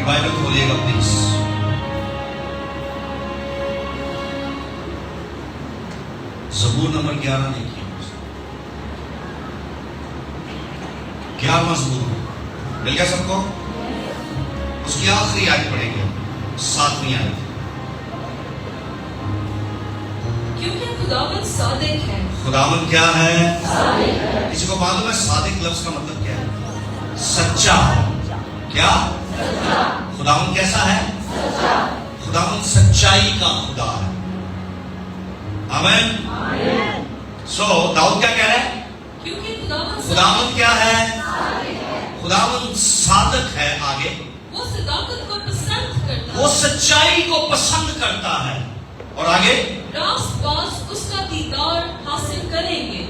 Bible کھولیے گا please. زبور نمبر 11 دیکھیے. 11واں زبور مل گیا سب کو؟ اس کی آخری آیت پڑھیں گے، 7ویں آیت. کیونکہ خداوند صادق ہے. خداوند کیا ہے؟ صادق ہے. کسی کو معلوم ہے صادق لفظ کا مطلب کیا ہے؟ سچا. کیا؟ سچا. خداوند کیسا ہے؟ سچا. خداوند سچائی کا خدا ہے. آمین. آمین. سو داؤد کیا کہہ رہا ہے؟ کیونکہ خداوند کیا ہے؟ خداوند صادق ہے. آگے وہ صداقت کو پسند کرتا ہے. وہ سچائی کو پسند کرتا ہے. اور آگے راست باز اس کا دیدار حاصل کریں گے.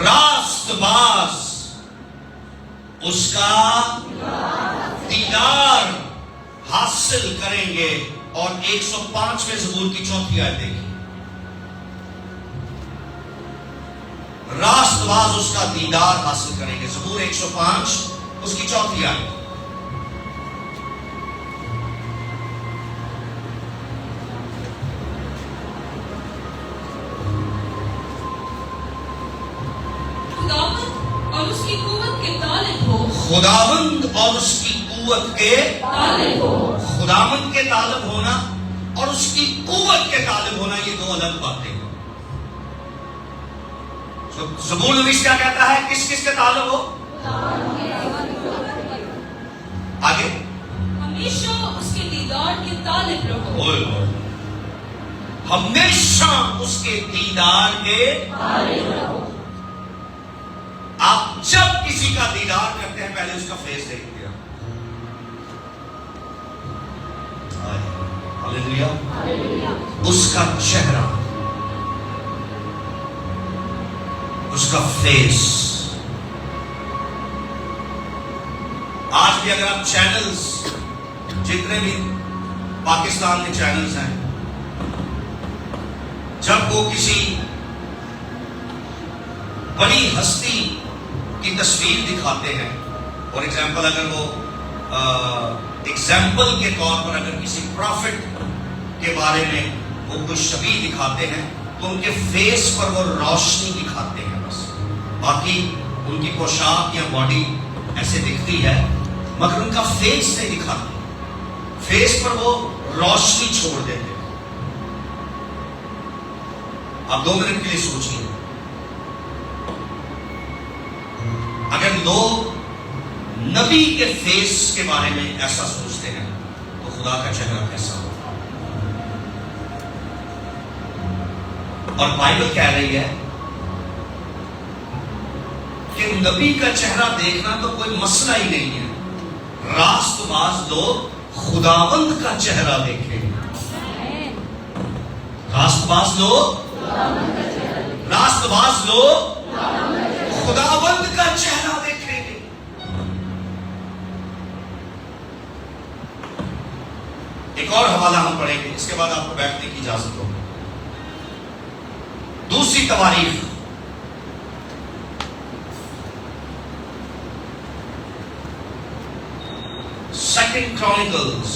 راست باز اس کا دیدار حاصل کریں گے. اور 105ویں زبور کی 4تھی آیت دیکھیے. راست باز اس کا دیدار حاصل کریں گے. زبور 105 اس کی 4تھی آیت. خداوند اور اس کی قوت کے طالب ہو. خداوند اور اس کی قوت کے طالب ہو. خداوند کے طالب ہونا اور اس کی قوت کے طالب ہونا یہ دو الگ باتیں ہیں. زبور نویس کیا کہتا ہے؟ کس کس کے طالب ہو؟ آگے ہمیشہ اس کے دیدار کے طالب رہو. ہمیشہ اس کے دیدار کے طالب رہو. آپ جب کسی کا دیدار کرتے ہیں پہلے اس کا فیس دیکھتے ہیں. ہاللیلویا. اس کا چہرہ، اس کا فیس. آج بھی اگر آپ چینلز، جتنے بھی پاکستان کے چینلز ہیں، جب وہ کسی بڑی ہستی کی تصویر دکھاتے ہیں، فار ایگزامپل اگر وہ ایگزامپل کے طور پر اگر کسی پروفٹ کے بارے میں وہ کوئی شبیہ دکھاتے ہیں تو ان کے فیس پر وہ روشنی دکھاتے ہیں بس. باقی ان کی پوشاک یا باڈی ایسے دکھتی ہے مگر ان کا فیس نہیں دکھاتے. فیس پر وہ روشنی چھوڑ دیتے ہیں. آپ 2 منٹ کے لیے سوچیے، اگر لوگ نبی کے فیس کے بارے میں ایسا سوچتے ہیں تو خدا کا چہرہ کیسا ہوگا؟ اور بائبل کہہ رہی ہے کہ نبی کا چہرہ دیکھنا تو کوئی مسئلہ ہی نہیں ہے. راست باز لوگ خداوند کا چہرہ دیکھیں. راست باز لوگ خداوند کا چہرہ دیکھیں گے. ایک اور حوالہ ہم پڑھیں گے، اس کے بعد آپ کو بیٹھنے کی اجازت ہوگی. دوسری تواریخ سیکنڈ کرونیکلز،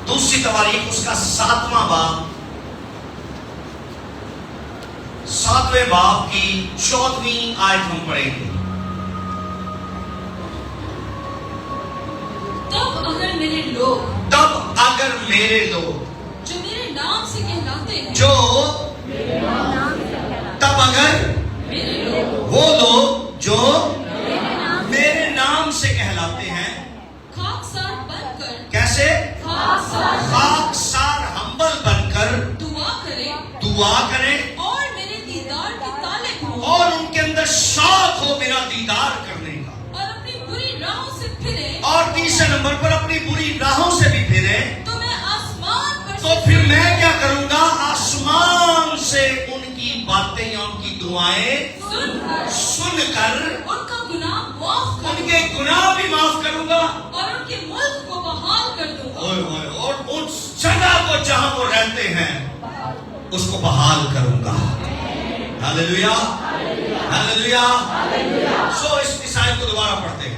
دوسری تواریخ اس کا 7واں باب، 7ویں باب کی 14ویں آیت ہم پڑھیں گے. تب اگر میرے لوگ جو میرے نام سے کہلاتے ہیں، تب اگر وہ لوگ جو میرے نام سے کہلاتے ہیں، خاکسار بن کر، کیسے؟ خاکسار ہمبل بن کر دعا کریں اور میرے دیدار کے طالب ہوں، اور ان کے اندر شوق ہو میرا دیدار کرنے کا، اور اپنی بری راہوں سے پھرے، اور تیسرے نمبر پر اپنی بری راہوں سے بھی پھرے، تو میں آسمان پر تو پھر میں کیا کروں گا؟ آسمان سے ان کی باتیں یا ان کی دعائیں سن کر ان کا گناہ معاف ان کروں کے گناہ بھی معاف کروں گا، اور ان کے ملک کو بحال کر دوں گا، اور اس جگہ کو جہاں وہ رہتے ہیں اس کو بحال کروں گا. ہاللیلویا. ہاللیلویا. سو اس آیت کو دوبارہ پڑھتے ہیں.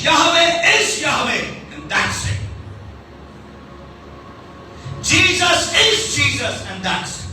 Yahweh is Yahweh, and that's it. Jesus is Jesus, and that's it.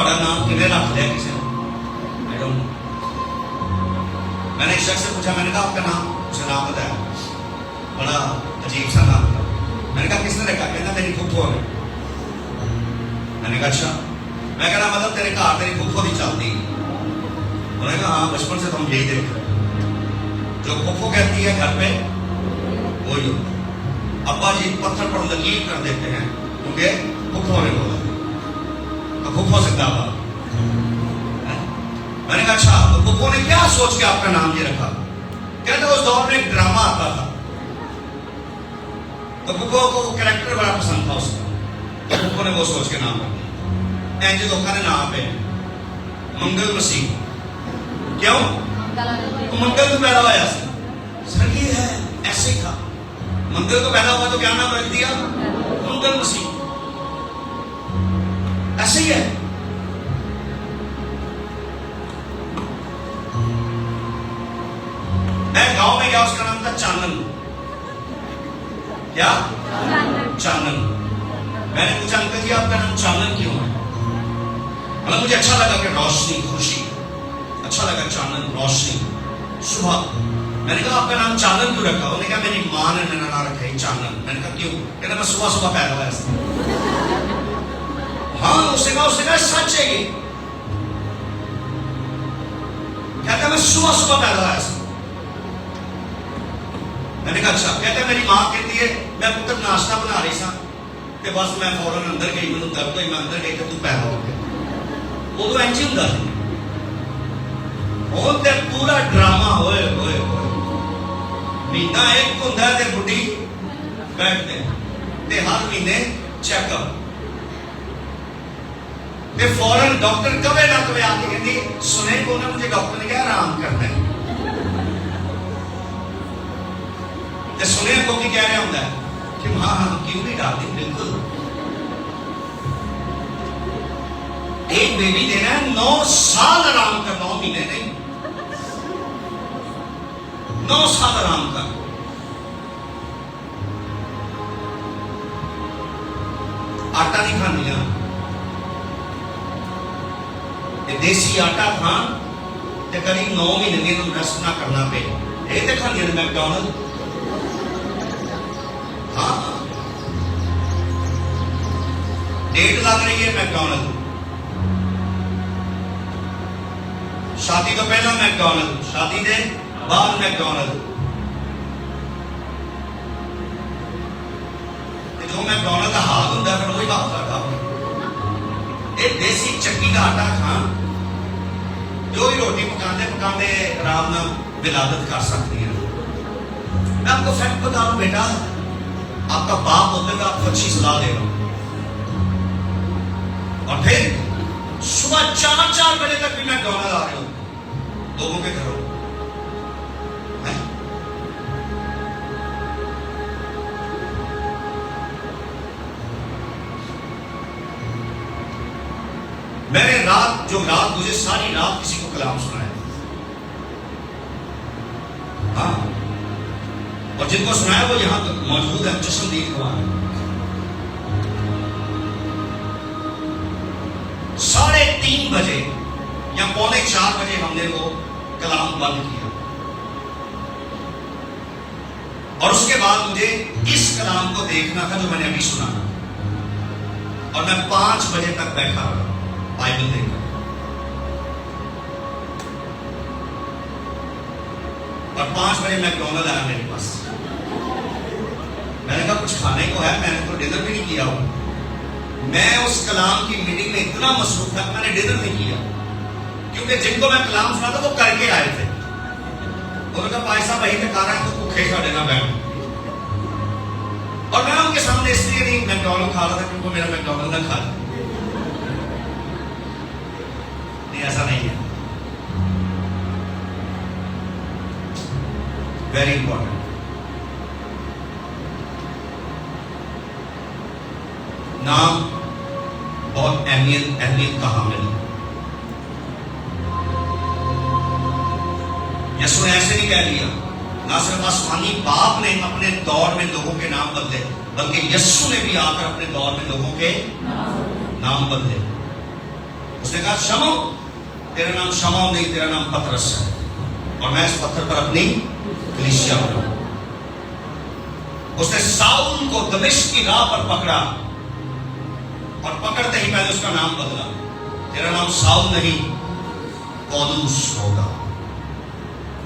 تھوڑا نام کنے رکھ دیا کسی نے؟ I don't know. میں نے ایک شخص سے پوچھا, میں نے کہا آپ کا نام؟ اسے نام بتایا, بڑا عجیب سا نام تھا. میں نے کہا کس نے رکھا؟ کہنا میری پھپھو نے. میں نے کہا اچھا. میں کہنا مطلب تیرے گھر تیری پھپھو نہیں چلتی؟ انہوں نے کہا ہاں بچپن سے تو ہم یہی دیکھ رہے ہیں, جو پھپھو کہتی ہے گھر پہ وہی ہوتا. ابا جی پتھر پر لکیر کر دیتے ہیں کیونکہ پھپھو نے بولا, تو پھپھو سے دعویٰ. میں نے کہا اچھا, تو پھپھو نے کیا سوچ کے آپ کا نام یہ رکھا؟ کہتے اس دور میں ایک ڈرامہ آتا تھا, تو پھپھو کو وہ کریکٹر بڑا پسند تھا اس کا, تو پھپھو نے وہ سوچ کے نام رکھا. اینجے دھوکا نے نام پہ منگل مسیح. کیوں؟ منگل تو پیدا ہوا ایسے. سر یہ ہے ایسے ہی تھا, منگل تو پیدا ہوا تو کیا نام رکھ دیا؟ منگل مسیح. ایسے ہی ہے. میں گاؤں میں گیا, اس کا نام تھا چانن. کیا؟ چانن. میں نے پوچھا انکل جی آپ کا نام چانن کیوں ہے؟ مطلب مجھے اچھا لگا کہ روشنی, خوشی, اچھا لگا چانن, روشنی, صبح. میں نے کہا آپ کا نام چانن کیوں رکھا؟ انہوں نے کہا میری ماں نے میرا نام رکھا ہے چانن. میں نے کہا کیوں؟ کہنا میں صبح صبح پیدا ہوا ایسا. ہاں اس نے کہا سچ ہے یہ. کہتا میں صبح صبح پیدا ہوا ایسا. میں نے کہا اچھا. کہتا میری ماں کہتی ہے میں پتر ناشتہ بنا رہی سا کہ بس میں فوراً اندر گئی, میں درد ہوئی, میں اندر گئی کہ تو پیدا ہو گیا. وہ تو اینجی ہوں گا ہوں تے پورا ڈرامہ ہوئے ہوئے ہوئے مہینہ ایک ہوں تے بڑھی بیٹھتے تے ہر مہینے چیک اپ تے فوراً ڈاکٹر کبھی نہ کبھی آ کے کہتی سنے کو نا مجھے ڈاکٹر نے کہا آرام کرنا ہے. تے سنے کو کی کہہ رہا ہوں کہ ہاں ہاں کیوں نہیں ڈالتی, بالکل. ایک بیبی دینا ہے 9 سال آرام کا, 9 مہینے نہیں, 9 سال آرام کا. آٹا نہیں کھانی ہے, دیسی آٹا کھان تے قریب 9 مہینے بھی انہوں ریسٹ نہ کرنا پہ. یہ تے کھانی ہے میکڈونلڈ. ہاں ڈیٹ لگ رہی ہے میکڈونلڈ. شادی تو پہلا میکڈونلڈ, شادی دے بعد میکڈونلڈ. جو میکڈونلڈ کا حال ہوتا ہے پھر وہی بات کرتا ہوں. ایک دیسی چکی کا آٹا کھان, جو ہی روٹی پکانے پکانے آرام نہ ولادت کر سکتی ہے. میں آپ کو فیکٹ بتا رہا ہوں بیٹا, آپ کا باپ ہوتے ہوئے آپ کو اچھی صلاح دے رہا ہوں. اور پھر صبح 4 بجے تک بھی میکڈونلڈ آ رہے ہو لوگوں کے گھروں. میں نے رات مجھے ساری رات کسی کو کلام سنا ہے. ہاں, اور جن کو سنایا وہ یہاں موجود ہے, چشمدید گواہ ہے. 3:30 بجے یا 3:45 بجے ہم نے وہ کلام بند کیا, اور اس کے بعد مجھے اس کلام کو دیکھنا تھا جو میں نے ابھی سنا, اور میں 5 بجے تک بیٹھا رہا بائبل دیکھ کر. اور 5 بجے میکڈونلڈ آیا میرے پاس. میں نے کہا کچھ کھانے کو ہے, میں نے تو ڈنر بھی نہیں کیا ہوں. میں اس کلام کی میٹنگ میں اتنا مصروف تھا میں نے ڈنر نہیں کیا, کیونکہ جن کو میں کلام سنا تھا وہ کر کے آئے تھے. انہوں نے کہا بھائی صاحب وہی پہ کھا رہا ہے تو بھوکے کھا دینا بیٹھ. اور میں ان کے سامنے اس لیے نہیں میکڈونلڈ کھا رہا تھا کیونکہ میرا میکڈونلڈ نہ کھا لیا. نہیں ایسا نہیں ہے. Very important. نام بہت اہمیت کا حامل ہے. یسوع نے ایسے نہیں کہہ دیا, نہ صرف آسمانی باپ نے اپنے دور میں لوگوں کے نام بدلے, بلکہ یسوع نے بھی آ کر اپنے دور میں لوگوں کے نام بدلے. اس نے کہا شمع، تیرا نام شمع نہیں، تیرا نام پترس ہے، اور میں اس پتھر پر اپنی کلیسیا بناؤں۔ اس نے ساؤل کو دمشق کی راہ پر پکڑا، اور پکڑتے ہی پہلے اس کا نام بدلا، تیرا نام ساؤل نہیں پولوس ہوگا۔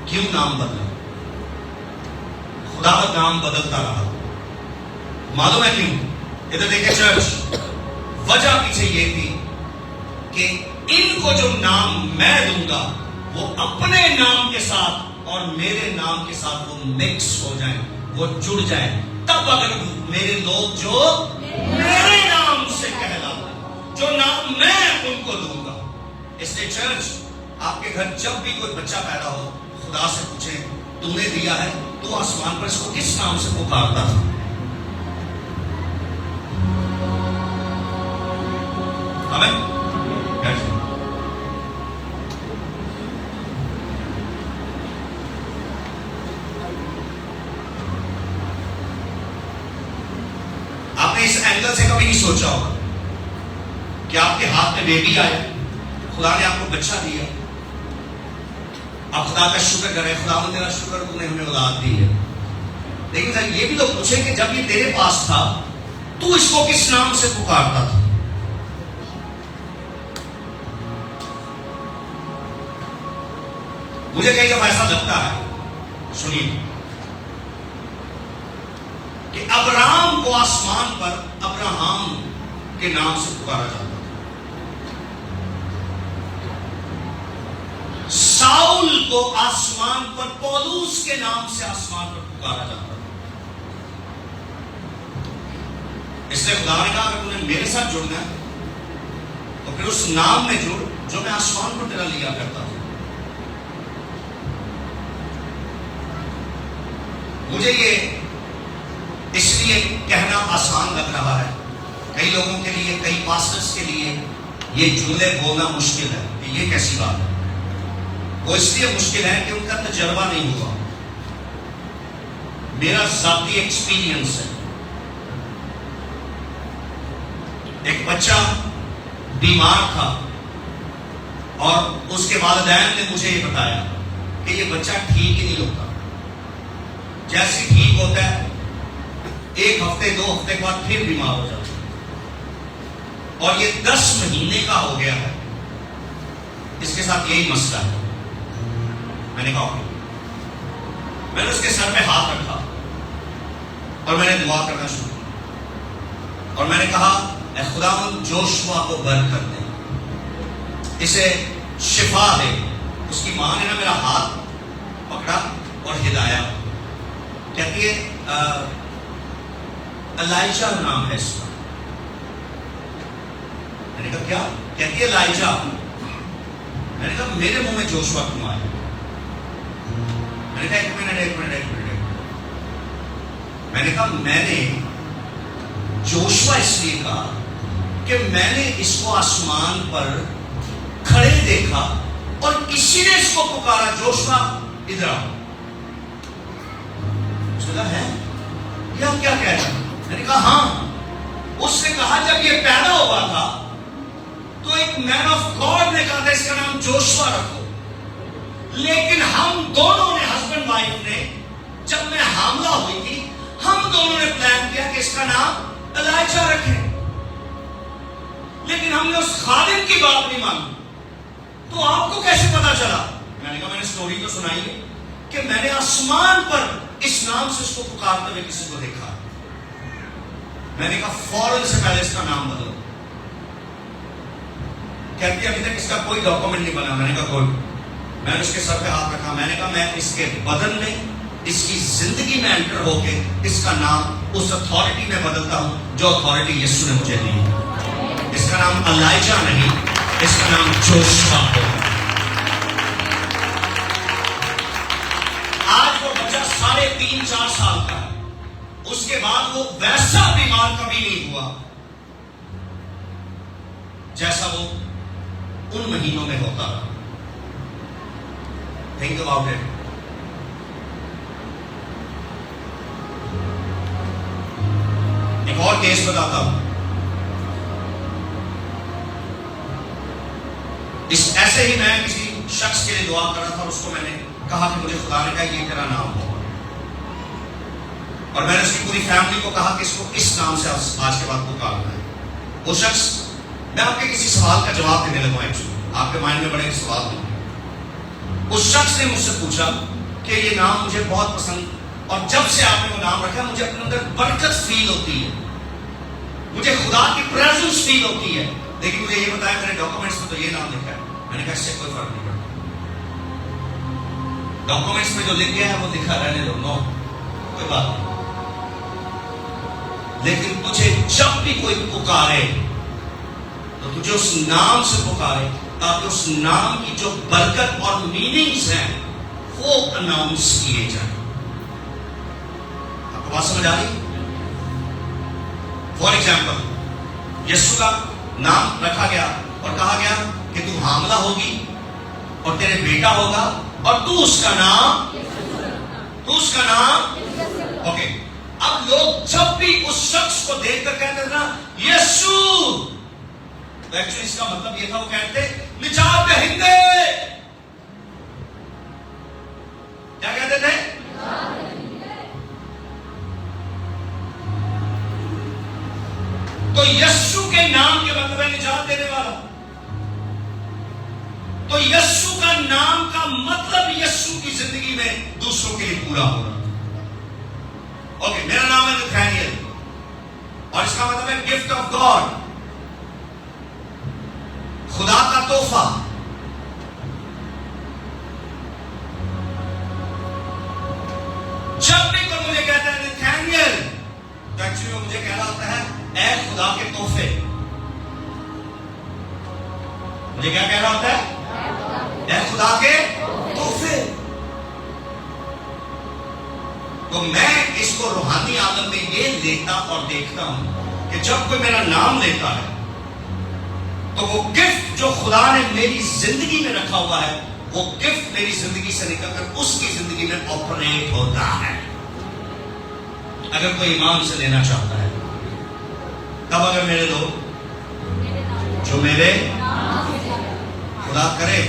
کیوں نام بدلا؟ خدا کا نام بدلتا رہا۔ معلوم ہے کیوں؟ ادھر دیکھیں چرچ، وجہ پیچھے یہ تھی کہ ان کو جو نام میں دوں گا وہ اپنے نام کے ساتھ اور میرے نام کے ساتھ وہ مکس ہو جائیں، وہ جڑ جائیں، تب اگر میرے لوگ جو میرے نام سے کہلاتے، جو نام میں ان کو دوں گا۔ اس لیے چرچ، آپ کے گھر جب بھی کوئی بچہ پیدا ہو، خدا سے پوچھیں تو نے دیا ہے، تو آسمان پر اس کو کس نام سے پکارتا تھا؟ آمین۔ آپ نے اس اینگل سے کبھی نہیں سوچا ہوگا کہ آپ کے ہاتھ میں بیبی آیا، خدا نے آپ کو بچہ دیا، آپ خدا کا شکر کریں، خدا نے تیرا شکر تو نے ہمیں اولاد دی ہے، لیکن یہ بھی تو پوچھے کہ جب یہ تیرے پاس تھا تو اس کو کس نام سے پکارتا تھا؟ مجھے کئی دفعہ ایسا لگتا ہے، سنیے، کہ ابرام کو آسمان پر ابراہم کے نام سے پکارا جاتا تھا، ساؤل کو آسمان پر پولوس کے نام سے آسمان پر پکارا جاتا تھا۔ اس لیے خدا نے کہا کہ تم نے میرے ساتھ جڑنا ہے تو پھر اس نام میں جڑ جو میں آسمان پر تیرا لیا کرتا تھا۔ مجھے یہ اس لیے کہنا آسان لگ رہا ہے، کئی لوگوں کے لیے، کئی پاسٹرز کے لیے یہ جملے بولنا مشکل ہے کہ یہ کیسی بات ہے۔ وہ اس لیے مشکل ہے کہ ان کا تجربہ نہیں ہوا۔ میرا ذاتی ایکسپیرینس ہے، ایک بچہ بیمار تھا اور اس کے والدین نے مجھے یہ بتایا کہ یہ بچہ ٹھیک ہی نہیں ہوتا، جیسے ٹھیک ہوتا ہے ایک ہفتے 2 ہفتے کے بعد پھر بیمار ہو جاتا ہے، اور یہ 10 مہینے کا ہو گیا ہے، اس کے ساتھ یہی مسئلہ ہے۔ میں نے کہا میں نے اس کے سر پہ ہاتھ رکھا اور میں نے دعا کرنا شروع کیا، اور میں نے کہا اے خداوند جوشوا کو برکت دے، اسے شفا دے۔ اس کی ماں نے نا میرا ہاتھ پکڑا اور ہدایا، کہتی ہے الائجا نام ہے اس کا۔ میں نے کہا کیا؟ کہتی ہے الائجا۔ میں نے کہا میرے منہ میں جوشوا کیوں آیا؟ میں نے کہا ایک منٹ۔ میں نے کہا میں نے جوشوا اس لیے کہا کہ میں نے اس کو آسمان پر کھڑے دیکھا اور کسی نے اس کو پکارا جوشوا ادھر آؤ۔ اس نے کہا ہے یہ آپ کیا کہہ رہے ہیں؟ میں نے کہا ہاں، اس نے کہا جب یہ پیدا ہوا تھا تو ایک مین آف گاڈ نے کہا تھا اس کا نام جوشوا رکھو، لیکن ہم دونوں نے، ہسبینڈ وائف نے، جب میں حاملہ ہوئی تھی ہم دونوں نے پلان کیا کہ اس کا نام الائجا رکھیں، لیکن ہم نے اس خادم کی بات نہیں مانی۔ تو آپ کو کیسے پتا چلا؟ میں نے کہا میں نے سٹوری تو سنائی ہے کہ میں نے آسمان پر اس نام سے اس کو پکارتے ہوئے کسی کو دیکھا۔ میں نے کہا فوراً سے پہلے اس کا نام بدلو۔ کہتی ابھی تک اس کا کوئی ڈاکومنٹ نہیں بنا۔ میں نے کہا کوئی۔ میں نے اس کے سر پہ ہاتھ رکھا، میں نے کہا میں اس کے بدن میں، اس کی زندگی میں انٹر ہو کے اس کا نام اس اتھارٹی میں بدلتا ہوں جو اتھارٹی یسوع نے مجھے دی۔ اس کا نام الائجا نہیں، اس کا نام جوشوا ہوگا۔ آج وہ بچہ 3.5-4 سال کا ہے، اس کے بعد وہ ویسا بیمار کبھی نہیں ہوا جیسا وہ ان مہینوں میں ہوتا رہا۔ Think about it. ایک اور کیس بتاتا ہوں۔ اس ایسے ہی میں کسی شخص کے لیے دعا کر رہا تھا اور اس کو میں نے کہا کہ مجھے خدا نے کہا یہ تیرا نام ہو، اور میں نے اس کی پوری فیملی کو کہا کہ اس کو اس نام سے آج کے بعد پکارنا ہے. وہ شخص، میں آپ کے کسی سوال کا جواب دینے لگا ایکچولی، آپ کے مائنڈ میں بڑے سوال ہوں. اس شخص نے مجھ سے پوچھا کہ یہ نام مجھے بہت پسند، اور جب سے آپ نے وہ نام رکھا مجھے اپنے اندر برکت فیل ہوتی ہے، مجھے خدا کی پریزنس فیل ہوتی ہے. لیکن مجھے یہ بتایا میرے ڈاکومنٹس میں تو یہ نام لکھا ہے. میں نے کہا اس سے کوئی فرق نہیں پڑتا، ڈاکومنٹس میں جو لکھ گیا ہے وہ لکھا رہنے دو، نو کوئی بات نہیں. لیکن تجھے جب بھی کوئی پکارے تو تجھے اس نام سے پکارے تاکہ اس نام کی جو برکت اور میننگز ہیں وہ اناؤنس کیے جائیں. آپ کو بات سمجھ آ رہی؟ فار ایگزامپل، یسوع کا نام رکھا گیا اور کہا گیا کہ تو حاملہ ہوگی اور تیرے بیٹا ہوگا اور تو اس کا نام اوکے. اب لوگ جب بھی اس شخص کو دیکھ کر کہتے تھے نا یسوع، تو ایکچولی اس کا مطلب یہ تھا وہ کہتے نجات دہندے. کیا کہتے تھے؟ تو یسوع کے نام کے مطلب ہے نجات دینے والا. تو یسوع کا نام کا مطلب یسوع کی زندگی میں دوسروں کے لیے پورا ہونا. اوکے، میرا نام ہے نتھانیل اور اس کا مطلب ہے گفٹ آف گاڈ، خدا کا تحفہ. جب بھی کوئی مجھے کہتا ہے نتھانیل، تو ایکچولی مجھے کہہ رہا ہوتا ہے اے خدا کے تحفے. مجھے کیا کہہ رہا ہوتا ہے؟ اے خدا کے تحفے. تو میں اس کو روحانی عالم میں یہ لیتا اور دیکھتا ہوں کہ جب کوئی میرا نام لیتا ہے تو وہ گفٹ جو خدا نے میری زندگی میں رکھا ہوا ہے وہ گفٹ میری زندگی سے نکل کر اس کی زندگی میں آپریٹ ہوتا ہے. اگر کوئی ایمان سے لینا چاہتا ہے تب اگر میرے لوگ جو میرے خدا کرے،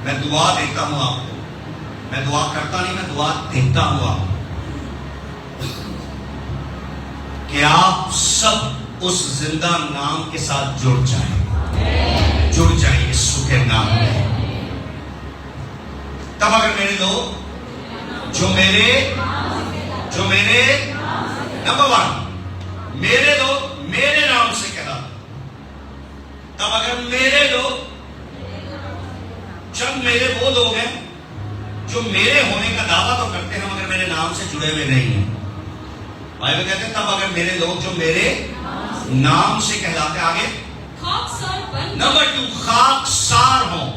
میں دعا دیتا ہوں آپ کو، میں دعا کرتا نہیں، میں دعا دیتا ہوں آپ کو کہ آپ سب اس زندہ نام کے ساتھ جڑ جائیں یسوع کے نام میں. تب اگر میرے لوگ جو میرے نمبر 1 میرے لوگ میرے نام سے کہا، تب اگر میرے لوگ، جب میرے وہ لوگ ہیں جو میرے ہونے کا دعویٰ تو کرتے ہیں مگر میرے نام سے جڑے ہوئے نہیں ہیں، بائبل کہتے ہیں تب اگر میرے لوگ جو میرے نام سے کہلاتے، آگے نمبر 2 خاکسار ہوں.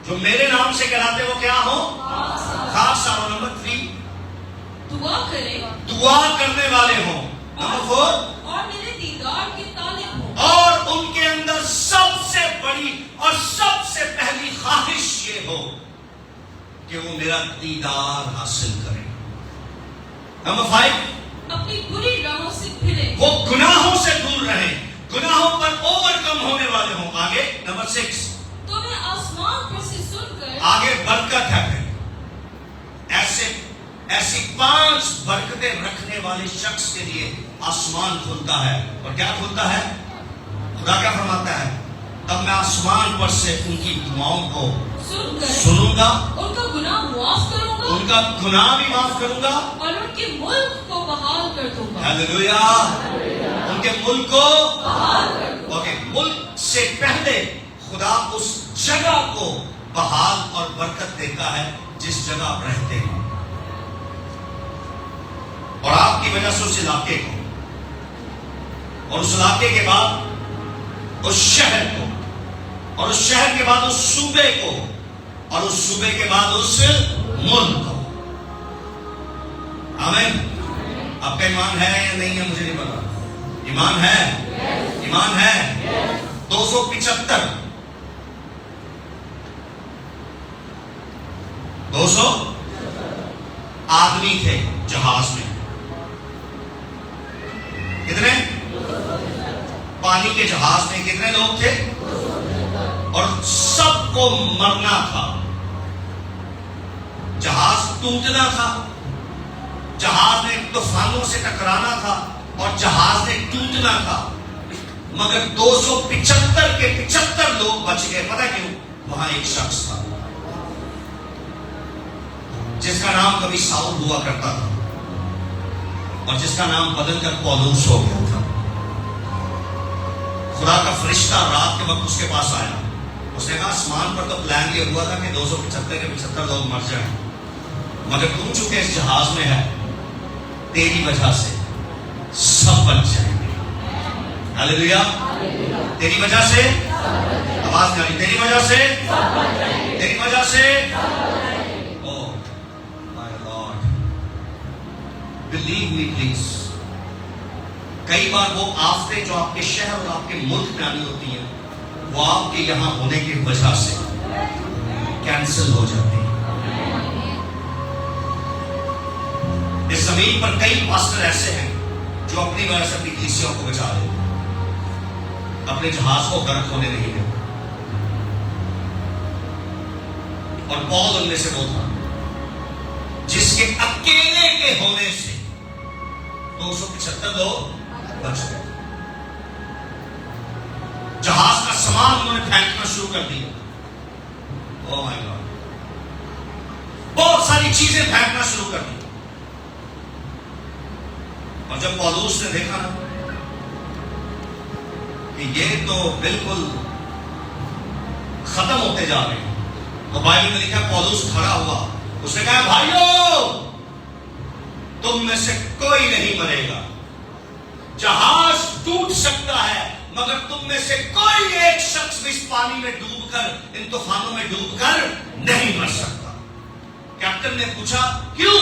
جو میرے نام سے کہلاتے وہ کیا ہوں؟ خاکسار ہوں. نمبر 3 دعا کرنے والے ہوں. نمبر 4 اور میرے دیدار کے طالب ہوں. اور ان کے اندر سب سے بڑی اور سب سے پہلی خواہش یہ ہو کہ وہ میرا دیدار حاصل کرے. نمبر 5 اپنی بری راہوں سے پھرے، وہ گناہوں سے دور رہیں، گناہوں پر اوور کم ہونے والے ہوں. آگے نمبر 6 تو میں آسمان پر سے سن کر، آگے برکت ہے. پھر ایسی 5 برکتیں رکھنے والے شخص کے لیے آسمان کھلتا ہے. اور کیا کھلتا ہے؟ خدا کیا فرماتا ہے؟ تب میں آسمان پر سے ان کی دعاؤں کو سنوں گا، ان کا گناہ معاف کروں گا، ان کا گناہ بھی معاف کروں گا اور ان کے ملک کو بحال کر دوں گا. ہیلیلویا. ان کے ملک کو بحال کر دوں گا. اوکے، ملک سے پہلے خدا اس جگہ کو بحال اور برکت دیتا ہے جس جگہ آپ رہتے ہیں، اور آپ کی وجہ سے اس علاقے کو، اور اس علاقے کے بعد اس شہر کو، اور اس شہر کے بعد اس صوبے کو، اور اس صوبے کے بعد اس ملک کو. آمین. آپ کا ایمان ہے یا نہیں ہے مجھے نہیں پتا. ایمان ہے؟ ایمان ہے. 275 آدمی تھے جہاز میں. کتنے؟ پانی کے جہاز میں کتنے لوگ تھے؟ اور سب کو مرنا تھا. جہاز ٹوٹنا تھا, جہاز نے طوفانوں سے ٹکرانا تھا اور جہاز نے ٹوٹنا تھا, مگر 275 کے 75 لوگ بچ گئے. پتہ کیوں؟ وہاں ایک شخص تھا جس کا نام کبھی ساؤل ہوا کرتا تھا اور جس کا نام بدل کر پولوس ہو گیا تھا. خدا کا فرشتہ رات کے وقت اس کے پاس آیا. اس نے کہا آسمان پر تو پلان یہ ہوا تھا کہ 275 کے 75 لوگ مر جائیں, مگر تم چونکہ اس جہاز میں ہے, تیری وجہ سے سب بچ جائیں گے. ہاللیلویا. تیری وجہ سے آواز نہیں آ رہی. تیری وجہ سے, تیری وجہ سے. Oh my Lord, believe me please. کئی بار وہ آفتیں جو آپ کے شہر اور آپ کے ملک میں آنی ہوتی ہیں, وہ آپ کے یہاں ہونے کی وجہ سے کینسل ہو جاتی ہیں. اس زمین پر کئی پاسٹر ایسے ہیں جو اپنی وجہ سے اپنی کلیسیوں کو بچا لیتے ہیں, اپنے جہاز کو غرق ہونے نہیں دیتے. اور پول ان میں سے وہ تھا جس کے اکیلے کے ہونے سے 275 لوگ بچ گئے. جہاز کا سامان انہوں نے پھینکنا شروع کر دیا. اوہ مائی گاڈ, بہت ساری چیزیں پھینکنا شروع کر دی. اور جب پولوس نے دیکھا نا کہ یہ تو بالکل ختم ہوتے جا رہے ہیں, تو بائبل میں لکھا پولوس کھڑا ہوا, اس نے کہا بھائیو تم میں سے کوئی نہیں مرے گا. جہاز ٹوٹ سکتا ہے مگر تم میں سے کوئی ایک شخص بھی اس پانی میں ڈوب کر, ان طوفانوں میں ڈوب کر نہیں مر سکتا. کیپٹن نے پوچھا کیوں,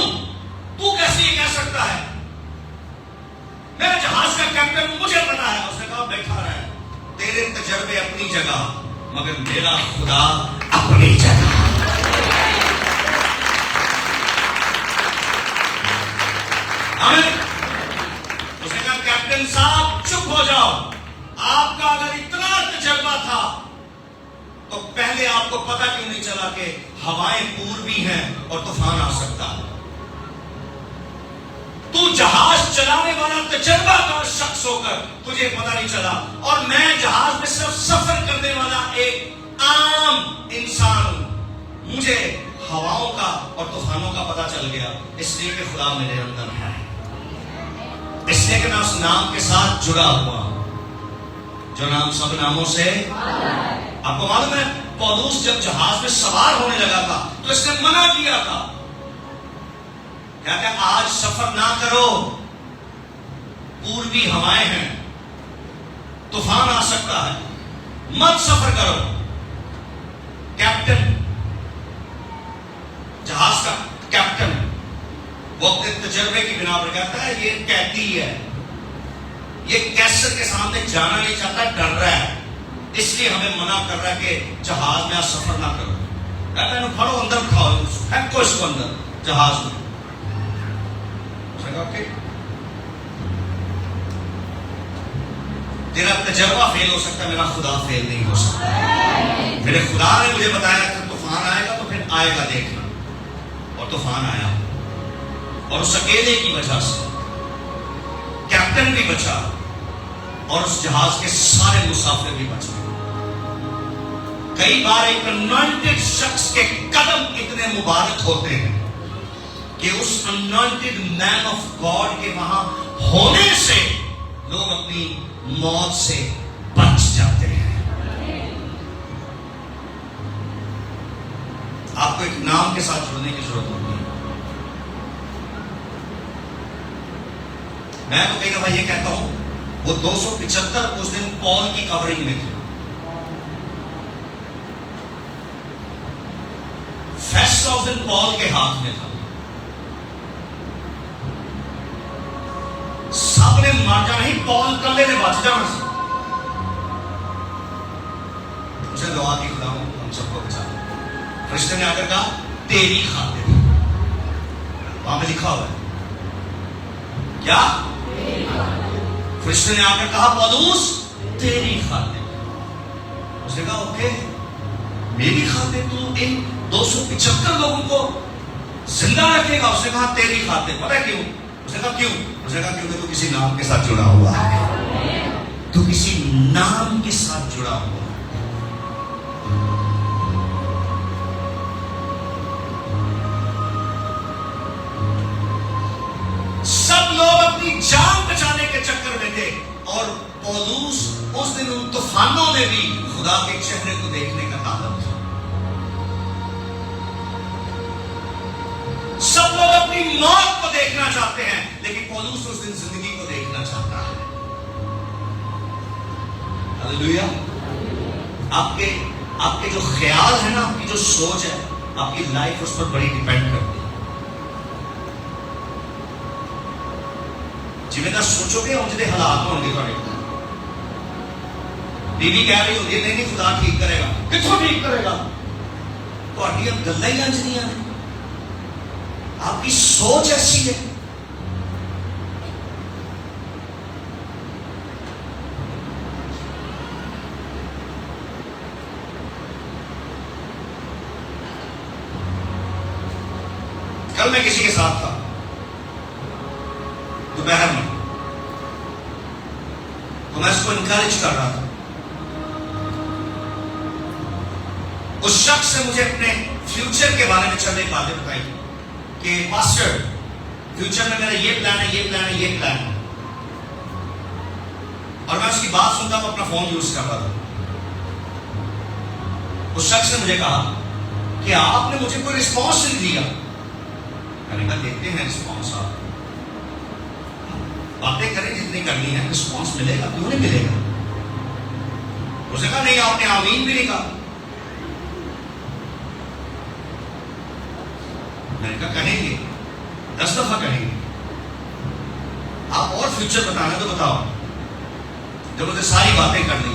تو کیسے یہ کہہ سکتا ہے؟ میں جہاز کا کیپٹن ہوں, مجھے پتا ہے. اس نے کہا بیٹھا رہے, تیرے تجربے اپنی جگہ مگر میرا خدا اپنی جگہ. اس نے کہا کیپٹن صاحب چپ ہو جاؤ, آپ کا اگر اتنا تجربہ تھا تو پہلے آپ کو پتا کیوں نہیں چلا کہ ہوائیں پوربی ہیں اور طوفان آ سکتا ہے؟ تو جہاز چلانے والا تجربہ کار شخص ہو کر تجھے پتا نہیں چلا, اور میں جہاز میں صرف سفر کرنے والا ایک عام انسان ہوں. مجھے ہواؤں کا اور طوفانوں کا پتا چل گیا, اس لیے کہ خدا میرے اندر ہے, اس لیے کہ میں اس نام کے ساتھ جڑا ہوا ہوں جو نام سب ناموں سے. آپ کو معلوم ہے پولوس جب جہاز میں سوار ہونے لگا تھا تو اس نے منع کیا تھا, کیا کہ آج سفر نہ کرو, پوربی ہوائیں ہیں, طوفان آ سکتا ہے, مت سفر کرو. کیپٹن, جہاز کا کیپٹن, وہ اپنے تجربے کی بنا پر کہتا ہے یہ قیدی ہے, یہ کیسر کے سامنے جانا نہیں چاہتا, ڈر رہا ہے, اس لیے ہمیں منع کر رہا ہے کہ جہاز میں آپ سفر نہ کرو. کہتا ہے پھڑو اندر کھاؤ, پھینکو اس کو اندر جہاز میں. تیرا تجربہ فیل ہو سکتا ہے, میرا خدا فیل نہیں ہو سکتا. میرے خدا نے مجھے بتایا کہ طوفان آئے گا تو پھر آئے گا دیکھنا, اور طوفان آیا, اور اس اکیلے کی وجہ سے کیپٹن بھی بچا اور اس جہاز کے سارے مسافر بھی بچ گئے. کئی بار ایک انوائنٹڈ شخص کے قدم اتنے مبارک ہوتے ہیں کہ اس انوائنٹڈ مین آف گاڈ کے وہاں ہونے سے لوگ اپنی موت سے بچ جاتے ہیں. آپ کو ایک نام کے ساتھ جڑنے کی ضرورت ہوتی ہے. میں تو کئی دفعہ یہ کہتا ہوں وہ 275 اس دن پال کی کورنگ میں تھے. فیسٹ آف دن پال کے ہاتھ میں تھا. سب نے مار جانا, نہیں پال کلے نے بچ جانا. مجھے دعا کی خدا ہم سب کو بچا. فرشتے نے آ کر کہا تیری خاطر, وہاں پہ لکھا ہوا ہے کیا؟ فرشتے نے آ کر کہا پولوس تیری خاطر. اس نے کہا اوکے میری خاطر تو ان 275 لوگوں کو زندہ رکھے گا؟ اس نے کہا تیری خاطر. پتہ ہے کیوں؟ اس نے کہا کیوں؟ اس نے کہا کیونکہ تو کسی نام کے ساتھ جڑا ہوا ہے. تو کسی نام کے ساتھ جڑا ہوا. سب لوگ اپنی جان بچانے کے چکر میں تھے اور پولوس اس دن ان طوفانوں میں بھی خدا کے چہرے کو دیکھنے کا طالب تھا. سب لوگ اپنی موت کو دیکھنا چاہتے ہیں لیکن پولوس اس دن زندگی کو دیکھنا چاہتا ہے. ہاللیلویا. آپ کے جو خیال ہے نا، آپ کی جو سوچ ہے، آپ کی لائف اس پر بڑی ڈیپینڈ کرتی ہے. جی میں سوچو گے ہوں جی حالات ہو گے تھوڑے. بیوی کہہ رہی ہوتی ہے نہیں خدا ٹھیک کرے گا. کتوں ٹھیک کرے گا؟ تھوڑی اب گلاں ہی انج دیاں نے. آپ کی سوچ ایسی ہے. کل میں کسی کے ساتھ تھا دوپہر میں، تو میں اس کو انکریج کر رہا تھا. اس شخص نے مجھے اپنے فیوچر کے بارے میں چند ایک باتیں بتائی کہ پاسٹر فیوچر میں میرا یہ پلان ہے، یہ پلان ہے، یہ پلان ہے. اور میں اس کی بات سنتا ہوں، اپنا فون یوز کر رہا تھا. اس شخص نے مجھے کہا کہ آپ نے مجھے کوئی رسپانس نہیں دیا. میں نے کہا دیکھتے ہیں رسپانس. آپ باتیں کریں جتنی کرنی ہے، رسپانس ملے گا کیوں نہیں ملے گا؟ اس نے کہا نہیں آپ نے آمین بھی نہیں کہا. میں نے کہا کہیں گے، 10 دفعہ کہیں گے. آپ اور فیوچر بتانا تو بتاؤ. جب مجھے ساری باتیں کرنی،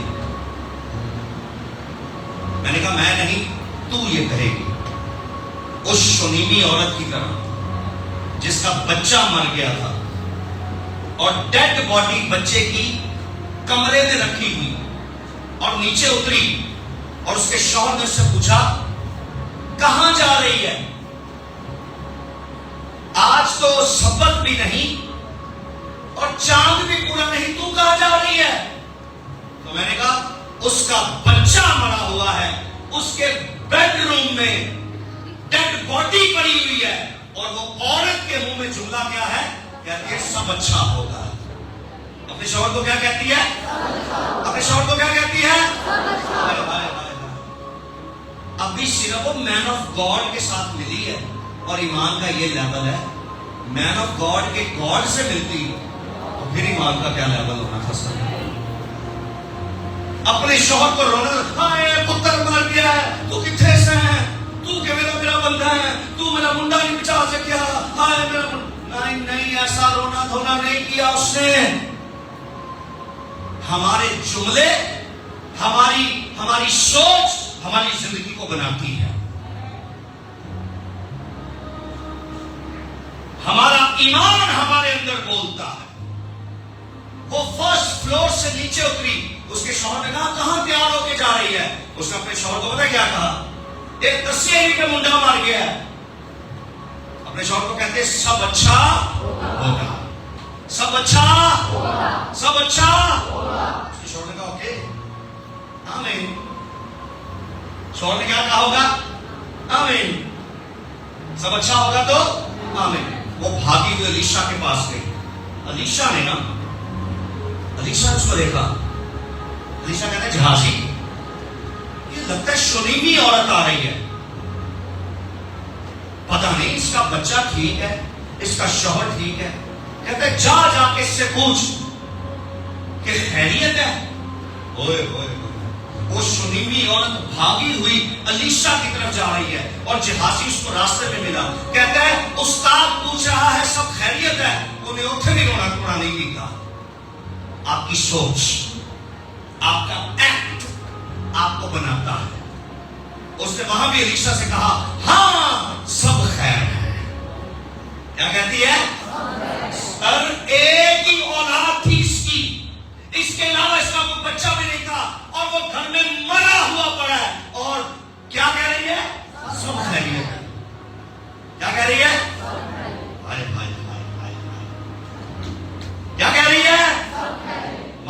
میں نے کہا میں نہیں، تو یہ کہے گی. اس شنیمی عورت کی طرح جس کا بچہ مر گیا تھا اور ڈیڈ باڈی بچے کی کمرے میں رکھی ہوئی اور نیچے اتری اور اس کے شوہر نے اس سے پوچھا کہاں جا رہی ہے؟ آج تو سبت بھی نہیں اور چاند بھی پورا نہیں، تو کہاں جا رہی ہے؟ تو میں نے کہا اس کا بچہ مرا ہوا ہے، اس کے بیڈ روم میں ڈیڈ باڈی پڑی ہوئی ہے اور وہ عورت کے منہ میں جملہ کیا ہے؟ کہتی ہے سب اچھا ہوگا. اپنے شوہر کو کیا کہتی ہے؟ اپنے شوہر کو کیا کہتی ہے؟ ابھی صرف وہ مین آف گاڈ کے ساتھ ملی ہے اور ایمان کا یہ لیول ہے. مین آف گاڈ کے گاڈ سے ملتی تو پھر ایمان کا کیا لیول ہونا تھا سر. اپنے شوہر کو رونا، ہائے پتر مر گیا ہے، تو کتنے سے ہے، تو کہ میرا بندہ ہے، تو میرا منڈا نہیں بچا سکیا، ہائے میرا. نہیں ایسا رونا دھونا نہیں کیا اس نے. ہمارے جملے، ہماری سوچ ہماری زندگی کو بناتی ہے. ہمارا ایمان ہمارے اندر بولتا ہے. وہ فرسٹ فلور سے نیچے اتری، اس کے شوہر نے کہا کہاں تیار ہو کے جا رہی ہے؟ اس نے اپنے شوہر کو پتہ کیا کہا؟ ایک تسیری پہ منڈا مار گیا ہے. اپنے شوہر کو کہتے سب اچھا ہوگا، سب اچھا ہوگا، سب اچھا ہوگا. اس کے شوہر نے کہا اوکے آمین. شوہر نے کیا کہا ہوگا؟ آمین. سب اچھا ہوگا تو آمین. وہ بھاگی ہوئی الیشا کے پاس گئی. الیشا نے اس کو دیکھا. الیشا کہتا ہے جہازی، یہ لگتا ہے شنیمی عورت آ رہی ہے، پتہ نہیں اس کا بچہ ٹھیک ہے، اس کا شوہر ٹھیک ہے. کہتا ہے جا کے اس سے پوچھ کہ خیریت ہے. اوئے اوئے وہ شنیمی عورت بھاگی ہوئی الیشا کی طرف جا رہی ہے اور جہازی اس کو راستے میں ملا. کہتا ہے استاد پوچھ رہا ہے سب خیریت ہے. انہیں اٹھے بھی رونا ٹونا نہیں دیتا. آپ کی سوچ، آپ کا ایکٹ آپ کو بناتا ہے. اس نے وہاں بھی الیشا سے کہا ہاں سب خیر ہے. کیا کہتی ہے؟ اور ایک ہی اولاد تھی اس کے علاوہ اس کا کوئی بچہ بھی نہیں تھا اور وہ گھر میں مرا ہوا پڑا ہے. اور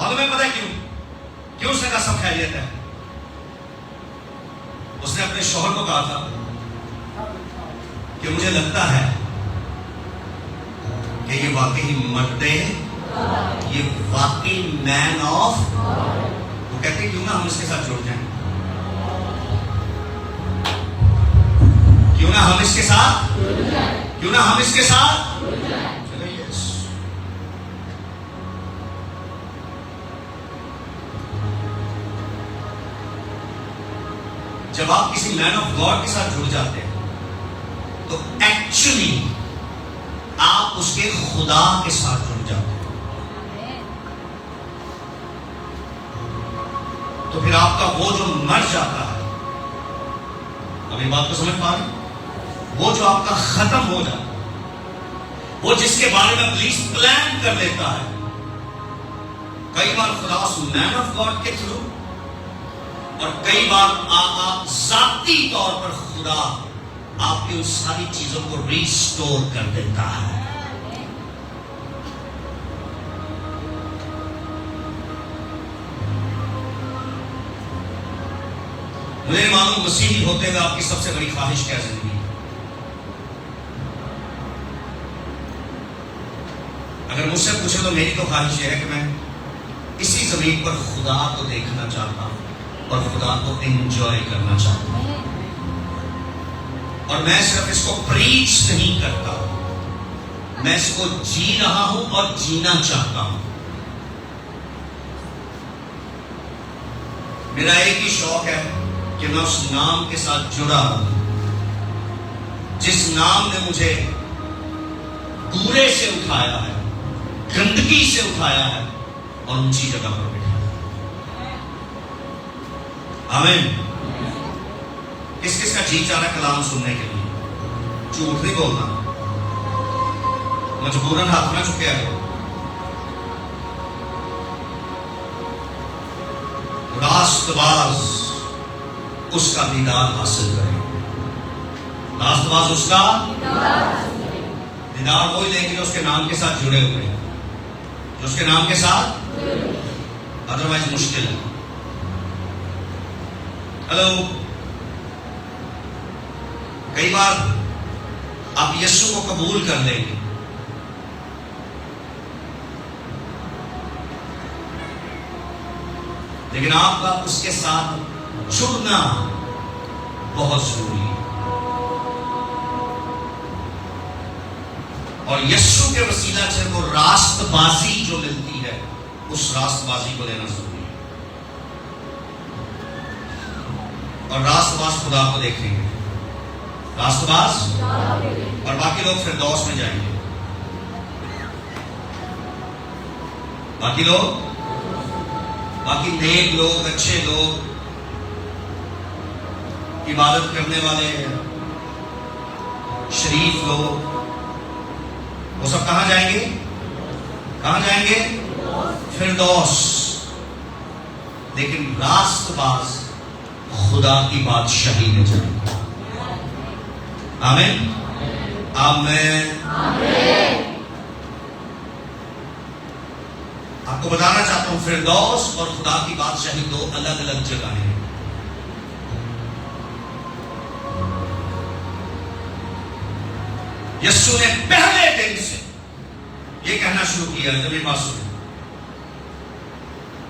معلوم ہے پتہ کیوں اس نے کہا سب خیریت ہے؟ اس نے اپنے شوہر کو کہا تھا کہ مجھے لگتا ہے کہ یہ واقعی مرد ہے، یہ واقعی مین آف، وہ کہتے ہیں کیوں نہ ہم اس کے ساتھ جڑ جائیں، کیوں نہ ہم اس کے ساتھ، کیوں نہ ہم اس کے ساتھ چلو یس۔ جب آپ کسی مین آف گاڈ کے ساتھ جڑ جاتے ہیں تو ایکچولی آپ اس کے خدا کے ساتھ جڑ جاتے ہیں، تو پھر آپ کا وہ جو مر جاتا ہے، اب یہ بات کو سمجھ پا رہے، وہ جو آپ کا ختم ہو جاتا ہے، وہ جس کے بارے میں پولیس پلان کر لیتا ہے، کئی بار خدا اس مین آف گاڈ کے تھرو، اور کئی بار آپ ذاتی طور پر خدا آپ کی ان ساری چیزوں کو ریسٹور کر دیتا ہے۔ مجھے نہیں معلوم مسیحی ہوتے ہوئے آپ کی سب سے بڑی خواہش کیا زندگی ہے؟ اگر مجھ سے پوچھے تو میری تو خواہش یہ ہے کہ میں اسی زمین پر خدا کو دیکھنا چاہتا ہوں اور خدا کو انجوائے کرنا چاہتا ہوں، اور میں صرف اس کو پریچ نہیں کرتا، میں اس کو جی رہا ہوں اور جینا چاہتا ہوں۔ میرا ایک ہی شوق ہے کہ میں اس نام کے ساتھ جڑا ہوں جس نام نے مجھے کوڑے سے اٹھایا ہے، گندگی سے اٹھایا ہے اور اونچی جگہ پر بٹھایا۔ آمین۔ کس کس کا جی چاہ رہا ہے کلام سننے کے لیے؟ جھوٹ نہیں بولنا، مجبوراً ہاتھ نہ چکے آئے، راست باز اس کا دیدار حاصل کریں، راست باز اس کا دیدار وہی لیں گے جو اس کے نام کے ساتھ جڑے ہوئے ہیں، جو اس کے نام کے ساتھ، ادروائز مشکل ہے۔ ہلو، کئی بار آپ یسوع کو قبول کر لیں گے، لیکن آپ کا اس کے ساتھ جڑنا بہت ضروری ہے، اور یسوع کے وسیلہ سے وہ راست بازی جو ملتی ہے، اس راست بازی کو لینا ضروری ہے، اور راست باز خدا کو دیکھیں گے، راست باز، اور باقی لوگ فردوس میں جائیں گے، باقی لوگ، باقی نیک لوگ، اچھے لوگ، عبادت کرنے والے، شریف لوگ، وہ سب کہاں جائیں گے؟ کہاں جائیں گے؟ فردوس۔ لیکن راست باز خدا کی بادشاہی میں جائیں گے۔ آمین، آمین۔ آپ کو بتانا چاہتا ہوں، فردوس اور خدا کی بادشاہی دو الگ الگ جگہیں ہیں۔ یسوع نے پہلے دن سے یہ کہنا شروع کیا جب یہ بات سنی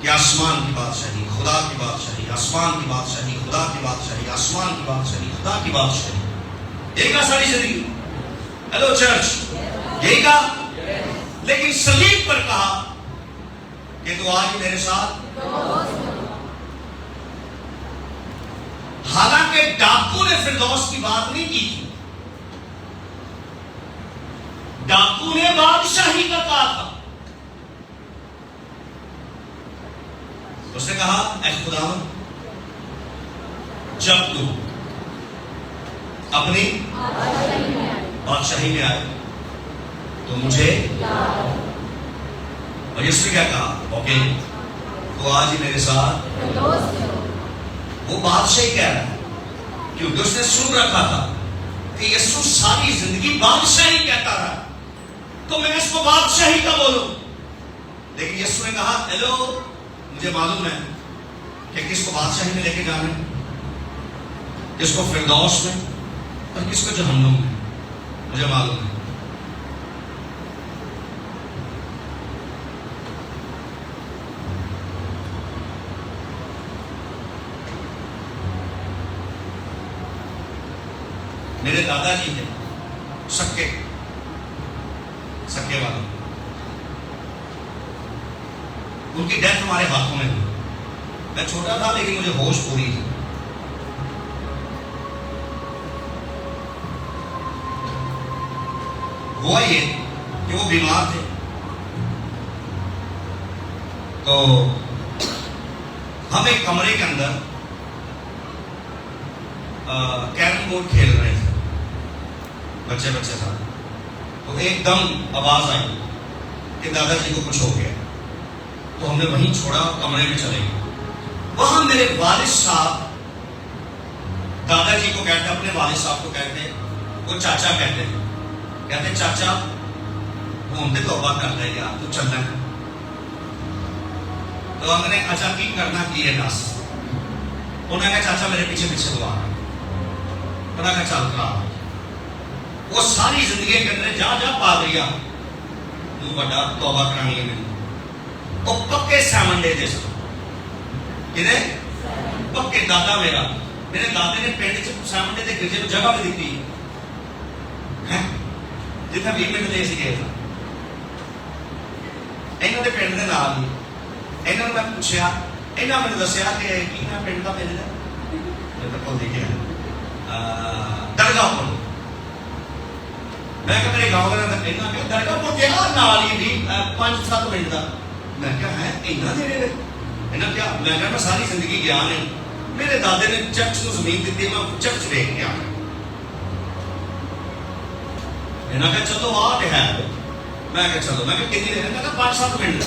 کہ آسمان کی بادشاہی، خدا کی بادشاہی، آسمان کی بادشاہی، خدا کی بادشاہی، آسمان کی بادشاہی، خدا کی بادشاہی، یہی کہا ساری زندگی۔ ہیلو چرچ، یہی کہا، لیکن صلیب پر کہا کہ تو آج میرے ساتھ۔ حالانکہ ڈاکو نے فردوس کی بات نہیں کی تھی، ڈاکو نے بادشاہی کا کہا تھا۔ اس نے کہا، اے خداوند، جب تو اپنی بادشاہی میں آئے تو مجھے، اور اس نے کیا کہا؟ اوکے، تو آج ہی میرے ساتھ۔ وہ بادشاہی کہہ رہا ہے کیونکہ اس نے سن رکھا تھا کہ یسوع ساری زندگی بادشاہی کہتا رہا، تو میں اس کو بادشاہی کا بولوں۔ لیکن یسوع نے کہا ہیلو مجھے معلوم ہے کہ کس کو بادشاہی میں لے کے جانا ہے، کس کو فردوس میں اور کس کو جہنم میں، مجھے معلوم ہے۔ میرے دادا جی تھے سکے والے، ان کی ڈیتھ ہمارے ہاتھوں میں ہوئی۔ میں چھوٹا تھا لیکن مجھے ہوش پوری تھی۔ ہوا یہ کہ وہ بیمار تھے، تو ہم ایک کمرے کے اندر کیرم بورڈ کھیل رہے تھے بچے ساتھ، تو ایک دم آواز آئی کہ دادا جی کو کچھ ہو گیا، تو ہم نے وہیں چھوڑا، کمرے میں چلے گئے۔ وہاں میرے والد صاحب دادا جی کو کہتے، اپنے والد صاحب کو کہتے، وہ چاچا کہتے چاچا گھومتے توبہ کرتا ہے یار، تو چلنا ہے۔ تو ہم نے اچھا کی کرنا کی ہے دس، انہوں نے کہا چاچا میرے پیچھے دعا، انہوں نے کہا چل کرا۔ وہ ساری زندگی کے اندر جا پا گیا تو بڑا توبہ کرانی ہے میری، وہ پکے سیون ڈے دے سن پکے دادا میرے دادے نے پنڈ سیون ڈے کے گرجے کو جگہ بھی دیتی جتنا 20 منٹ دے سی گئے تھا یہاں کے پنڈ کے نام ہی۔ یہاں میں پوچھا، یہاں نے دسیا کہ کی نا پنڈ کا پنڈ درگاہ پور۔ میں کہ میرے گاؤں کا کہنا کہ درگاہ پور کیا نال ہی بھی 5-7 منٹ کا۔ میں کہا ہے اتنا دیر ہے کیا؟ میں کہا میں ساری زندگی گیا نہیں، میرے دادے نے چرچ کو زمین دیتی، میں چرچ دیکھ کے آیا۔ انہوں نے کہا چلو آ ہے، میں کہا چلو، میں کہا کتنی دیر ہے؟ میں کہا 5-7 منٹ۔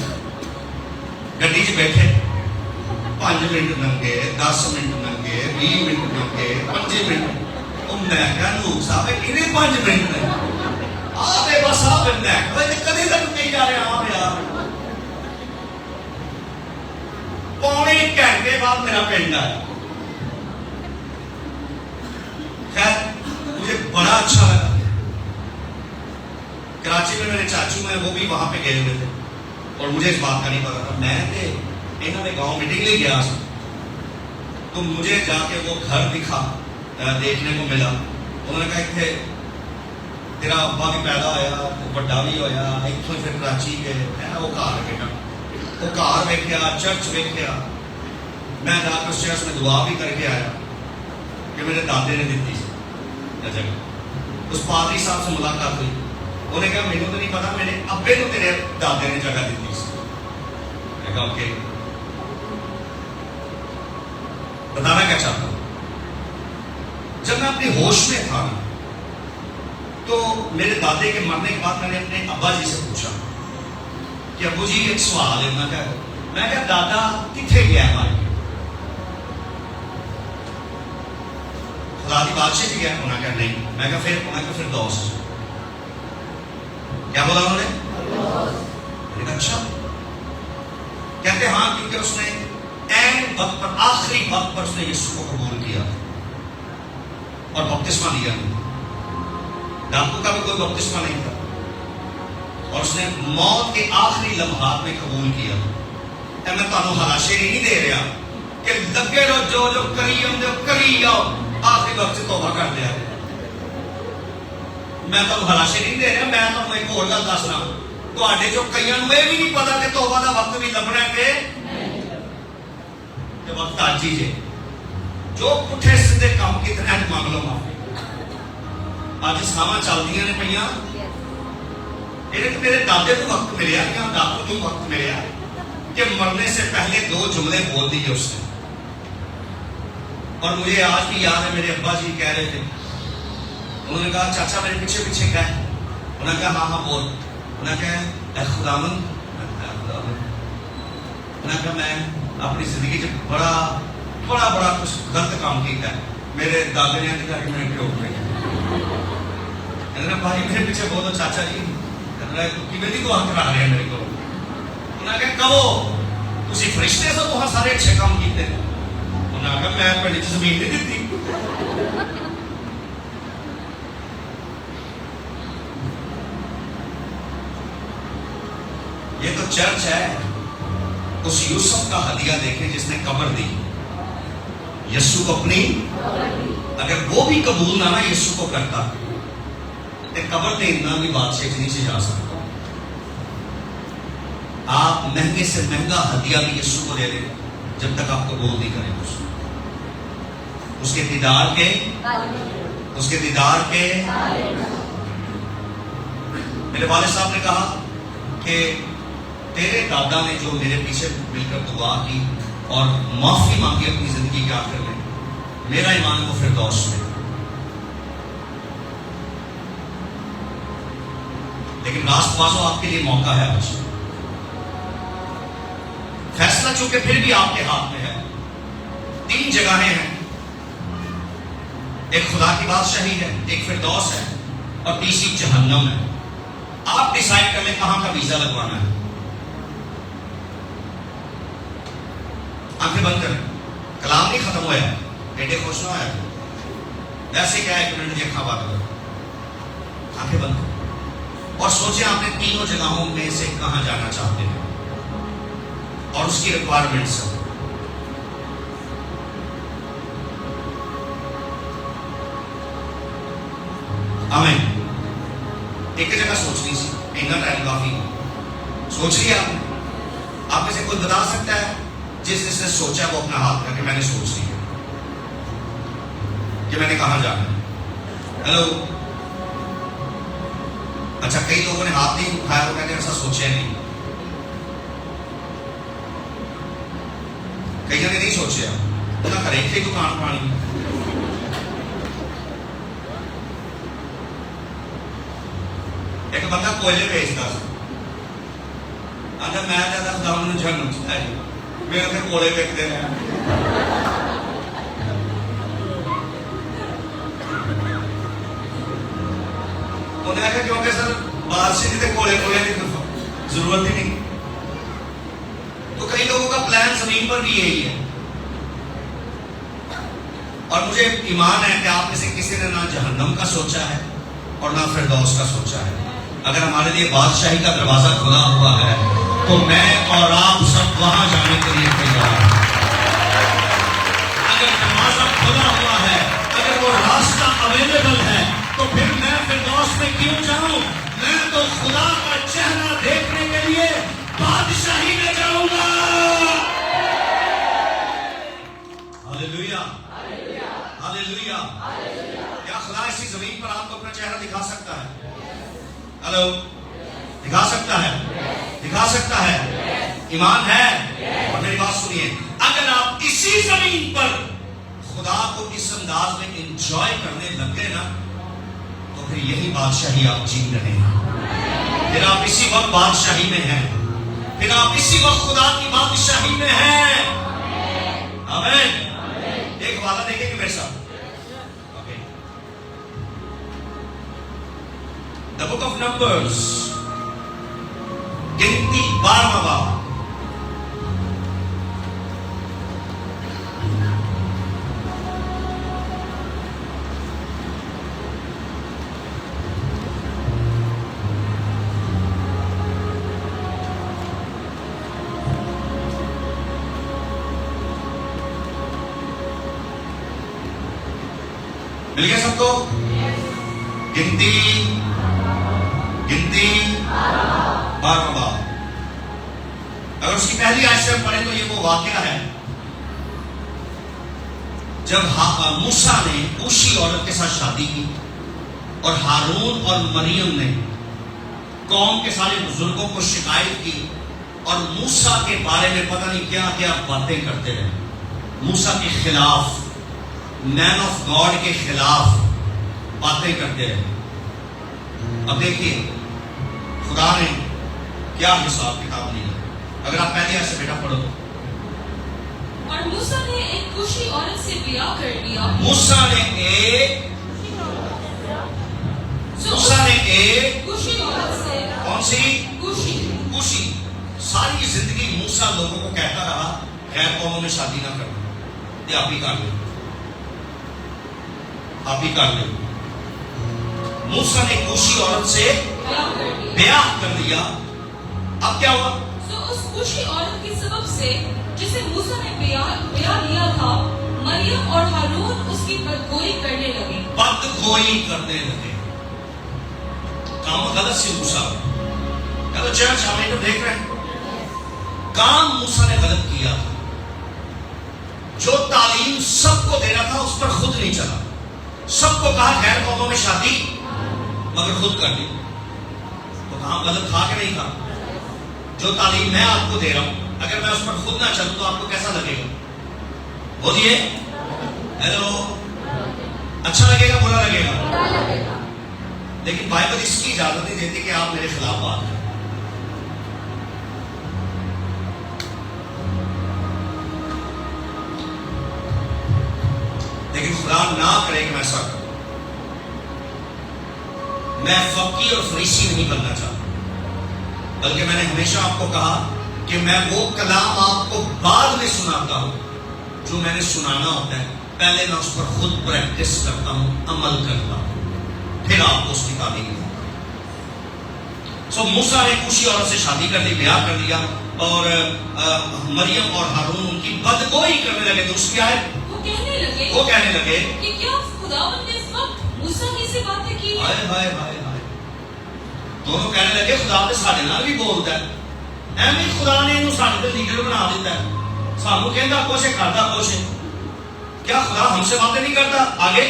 گڈی چ بیٹھے 5 منٹ لنگے، 10 منٹ لنگے، 20 منٹ لنگے، 25 منٹ۔ میں کہا نور صاحب کتنے 5 منٹ نے آپ بس آپ کدی تک نہیں جا رہے آپ یار۔ پونے گھنٹے بعد میرا پنڈ آیا۔ خیر مجھے بڑا اچھا لگا۔ کراچی میں میرے چاچو ہیں، وہ بھی وہاں پہ گئے ہوئے تھے اور مجھے اس بات کا نہیں پتا تھا۔ میں انہوں نے گاؤں میٹنگ لے گیا تو مجھے جا کے وہ گھر دکھا، دیکھنے کو ملا۔ انہوں نے کہا کہ تیرا ابا بھی پیدا ہوا، بڑا بھی ہوا، اتوں پھر کراچی گئے۔ میں وہ گھر بیٹا، وہ گھر ویکھیا، چرچ ویکھیا۔ میں جا کے اس چرچ میں دعا بھی کر کے آیا کہ میرے دادے نے دیتی جگہ۔ اس پادری صاحب سے ملاقات ہوئی، انہوں نے کہا میرے تو نہیں پتا، میرے ابے کو تیرے دادے نے جگہ دیتی سی۔ میں کہا اوکے۔ بتانا کیا چاہتا ہوں، جب میں اپنی ہوش میں تھا تو میرے دادے کے مرنے کے بعد میں نے اپنے ابا جی سے پوچھا کہ ابو جی ایک سوال ہے۔ میں کہا دادا کتنے گیا ہمارے؟ خدا دی بادشاہ جی گیا؟ انہوں نے کہا نہیں۔ میں کہا پھر دوست کیا بولا انہوں نے؟ میں نے کہا اچھا۔ کہتے ہاں کیونکہ اس نے این وقت پر، آخری وقت پر اس نے یسوع کو قبول کیا اور بپتسمہ لیا۔ ڈاکو کا بھی کوئی بپتسمہ نہیں تھا اور اس نے موت کے آخری لمحات میں قبول کیا۔ میں تمہیں ہلاشیری نہیں دے رہا کہ لگے رہو جو کری آؤ، آخری وقت سے توبہ کر دیا۔ میں تمہیں ہلاشیری نہیں دے رہا، میں تمہیں ایک اور گل دس رہا، تواڈے جو کئیاں نوں یہ بھی نہیں پتا کہ توبہ دا وقت بھی لبنا ہے کہ وقت آج ہی جے۔ جو پٹھے سیدھے کام کتنے مانگ لو معافی۔ آج ساواں چلدیاں نے پئیاں، یہ میرے دادے کو وقت ملیا یا دادو کو وقت ملیا کہ مرنے سے پہلے 2 جملے بول دیے اس نے۔ اور مجھے آج بھی یاد ہے میرے ابا جی کہہ رہے تھے، انہوں نے کہا چاچا میرے پیچھے پیچھے کیا ہے؟ انہوں نے کہا ہاں بول۔ انہوں نے کہا اے خداوند، انہوں نے کہا میں اپنی زندگی سے بڑا کچھ غلط کام کیا ہے۔ میرے دادے نے کہا کہ میں کیوں بھائی میرے پیچھے بولو چاچا جی، میری دعا کرا رہے ہیں میرے کو۔ انہوں نے کہا کہو تسی فرشتے سے بہت سارے اچھے کام کیتے ہیں. انہوں نے کہا میں پہلے زمین نہیں دیتی. یہ تو چرچ ہے. اس یوسف کا ہدیہ دیکھیں جس نے قبر دی یسوع کو اپنی. اگر وہ بھی قبول نہ یسوع کو کرتا تو قبر تے اتنا بھی بادشاہ نہیں سے جا سکتا. آپ مہنگے سے مہنگا ہدیہ بھی یسوع کو دے دیں جب تک آپ قبول نہیں کریں اس کے دیدار کے. میرے والد صاحب نے کہا کہ تیرے دادا نے جو میرے پیچھے مل کر دعا کی اور معافی مانگی اپنی زندگی کے آخر میں, میرا ایمان کو فردوس میں. لیکن راست بازو آپ کے لیے موقع ہے آج. فیصلہ چونکہ پھر بھی آپ کے ہاتھ میں ہے. 3 جگہیں ہیں. ایک خدا کی بادشاہی ہے, ایک فردوس ہے, اور تیسری جہنم ہے. آپ ڈیسائیڈ کر لیں کہاں کا ویزا لگوانا ہے. آنکھیں بند کریں. کلام نہیں ختم ہوا ہے, بیٹے خوش نہ ہوا ہے. ایسے کیا 1 منٹ کی اکھا بات کرو. آنکھیں بند کریں اور سوچیں آپ نے تینوں جگہوں میں سے کہاں جانا چاہتے ہیں اور اس کی ریکوائرمنٹس. آمین. ایک جگہ سوچنی سی, اتنا ٹائم کافی سوچ لیا آپ نے. آپ میں سے کوئی بتا سکتا ہے جس نے سوچا وہ اپنا ہاتھ کر کے میں نے سوچ لیا کہ میں نے کہاں جانا ہے. ہیلو. اچھا, کئی لوگوں نے ہاتھ نہیں اٹھایا تو میں نے ایسا سوچا نہیں. کئی جگہ نہیں سوچا نہ کرے تھے دکان پانی. ایک بندہ کوئلے بیچتا آتا میں زیادہ خدا نے جنم میرے اتنے کوئلے بیچتے ہیں. انہیں کہا کیونکہ سر بادشاہ جیتے کوئلے کی ضرورت ہی نہیں. تو کئی لوگوں کا پلان زمین پر بھی یہی ہے. اور مجھے ایمان ہے کہ آپ میں سے کسی نے نہ جہنم کا سوچا ہے اور نہ فردوس کا سوچا ہے. اگر ہمارے لیے بادشاہی کا دروازہ کھلا ہوا ہے تو میں اور آپ سب وہاں جانے کے لیے تیار ہیں. اگر دروازہ کھلا ہوا ہے, اگر وہ راستہ اویلیبل ہے, تو پھر میں فردوس میں کیوں جاؤں؟ میں تو خدا کا چہرہ دیکھنے کے لیے بادشاہی میں جاؤں گا. ہاللیلویا, ہاللیلویا. کیا خدا اسی زمین پر آپ کو اپنا چہرہ دکھا سکتا ہے؟ ہلو, دکھا سکتا ہے, دکھا سکتا ہے. ایمان ہے. اور میری بات سنیے, اگر آپ اسی زمین پر خدا کو اس انداز میں انجوائے کرنے لگ گئے نا, تو پھر یہی بادشاہی آپ جی رہے ہیں. پھر آپ اسی وقت بادشاہی میں ہیں, پھر آپ اسی وقت خدا کی بادشاہی میں ہیں. آمین. ایک حوالہ دیکھیں گے میرے ساتھ. The book of Numbers, گنتی 12واں باب. مل گیا سب کو؟ گنتی 12واں باب. اگر اس کی پہلی آیت سے ہم پڑھیں تو یہ وہ واقعہ ہے جب موسیٰ نے اوشی عورت کے ساتھ شادی کی اور ہارون اور مریم نے قوم کے سارے بزرگوں کو شکایت کی اور موسیٰ کے بارے میں پتہ نہیں کیا کیا باتیں کرتے رہے. موسیٰ کے خلاف, مین آف گاڈ کے خلاف باتیں کرتے رہے. اب دیکھیے خدا نے کیا حساب کتاب نہیں ہے. اگر آپ پہلے ایسے بیٹا پڑھو. اور موسیٰ نے ایک کوشی عورت سے بیاہ کر لیا. موسیٰ نے ایک کوشی عورت سے. کون سی؟ کوشی. ساری زندگی موسیٰ لوگوں کو کہتا رہا غیر قوموں میں شادی نہ کرنا، یہ آپ ہی کر لیں، آپ ہی کر لیں۔ موسیٰ نے کوشی عورت سے بیاہ کر لیا، اب کیا ہوا؟ اس کوشی عورت کے سبب سے جسے موسیٰ نے بیاہ لیا تھا، مریم اور ہارون اس کی بدگوئی کرنے لگے، بدگوئی کرنے لگے۔ کام غلط سے موسیٰ، چلو چرچ ہم ایک دیکھ رہے ہیں کام موسیٰ نے غلط کیا تھا، جو تعلیم سب کو دینا تھا اس پر خود نہیں چلا، سب کو کہا غیر قوموں میں شادی مگر خود کر لی، تو کام غلط تھا کہ نہیں تھا؟ جو تعلیم میں آپ کو دے رہا ہوں اگر میں اس پر خود نہ چلوں تو آپ کو کیسا لگے گا؟ بولیے ہیلو، اچھا لگے گا برا لگے گا؟ لیکن بائبل اس کی اجازت نہیں دیتی کہ آپ میرے خلاف بات کریں۔ لیکن خدا نہ کرے کہ میں ایسا کروں، میں فقیہ اور فریسی نہیں بننا چاہتا، بلکہ میں نے ہمیشہ آپ کو کہا کہ میں وہ کلام آپ کو بعد میں سناتا ہوں جو میں نے سنانا ہوتا ہے، پہلے میں اس پر خود پریکٹس کرتا ہوں، عمل کرتا ہوں، پھر آپ کو اس کی تعلیم دوں۔ موسیٰ نے کوشی عورت سے شادی کر لی، بیاہ کر لیا، اور مریم اور ہارون ان کی بدگوئی کرنے لگے، تو اس کیا ہے؟ وہ کہنے لگے کہ کیا خداوند نے اس وقت موسیٰ کی سے باتیں کی؟ ہائے ہائے ہائے ہائے، دونوں کہنے لگے خدا نے ساڈے نال بھی بولتا ہے، ایویں خدا نے انہوں ساڈے تے لیڈر بنا دیتا ہے، سانوں کہندا کچھ ہے کردا کچھ ہے، کیا خدا ہم سے باتیں نہیں کرتا؟ آگے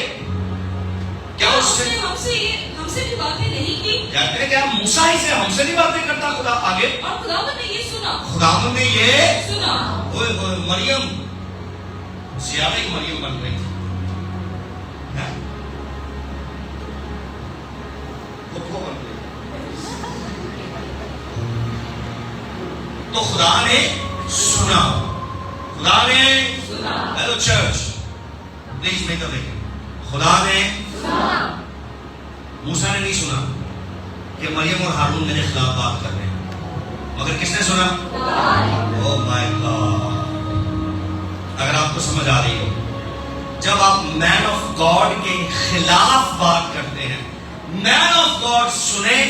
کیا اس سے ہم سے بھی باتیں نہیں کی؟ کہتے ہیں کیا موسیٰ ہی سے ہم سے نہیں باتیں کرتا خدا؟ آگے اور خداوند نے یہ سنا، خداوند نے یہ سنا، اوئے ہوئے، مریم زیادہ ہی مریم بن گئی تھی، تو خدا نے سنا، خدا نے ہیلو چرچ پلیز میں تو دیکھیں، خدا نے موسیٰ نے نہیں سنا کہ مریم اور ہارون میرے خلاف بات کر رہے ہیں، مگر کس نے سنا؟ او مائی گاڈ، اگر آپ کو سمجھ آ رہی ہو، جب آپ مین آف گاڈ کے خلاف بات کرتے ہیں، مین آف گاڈ سنیں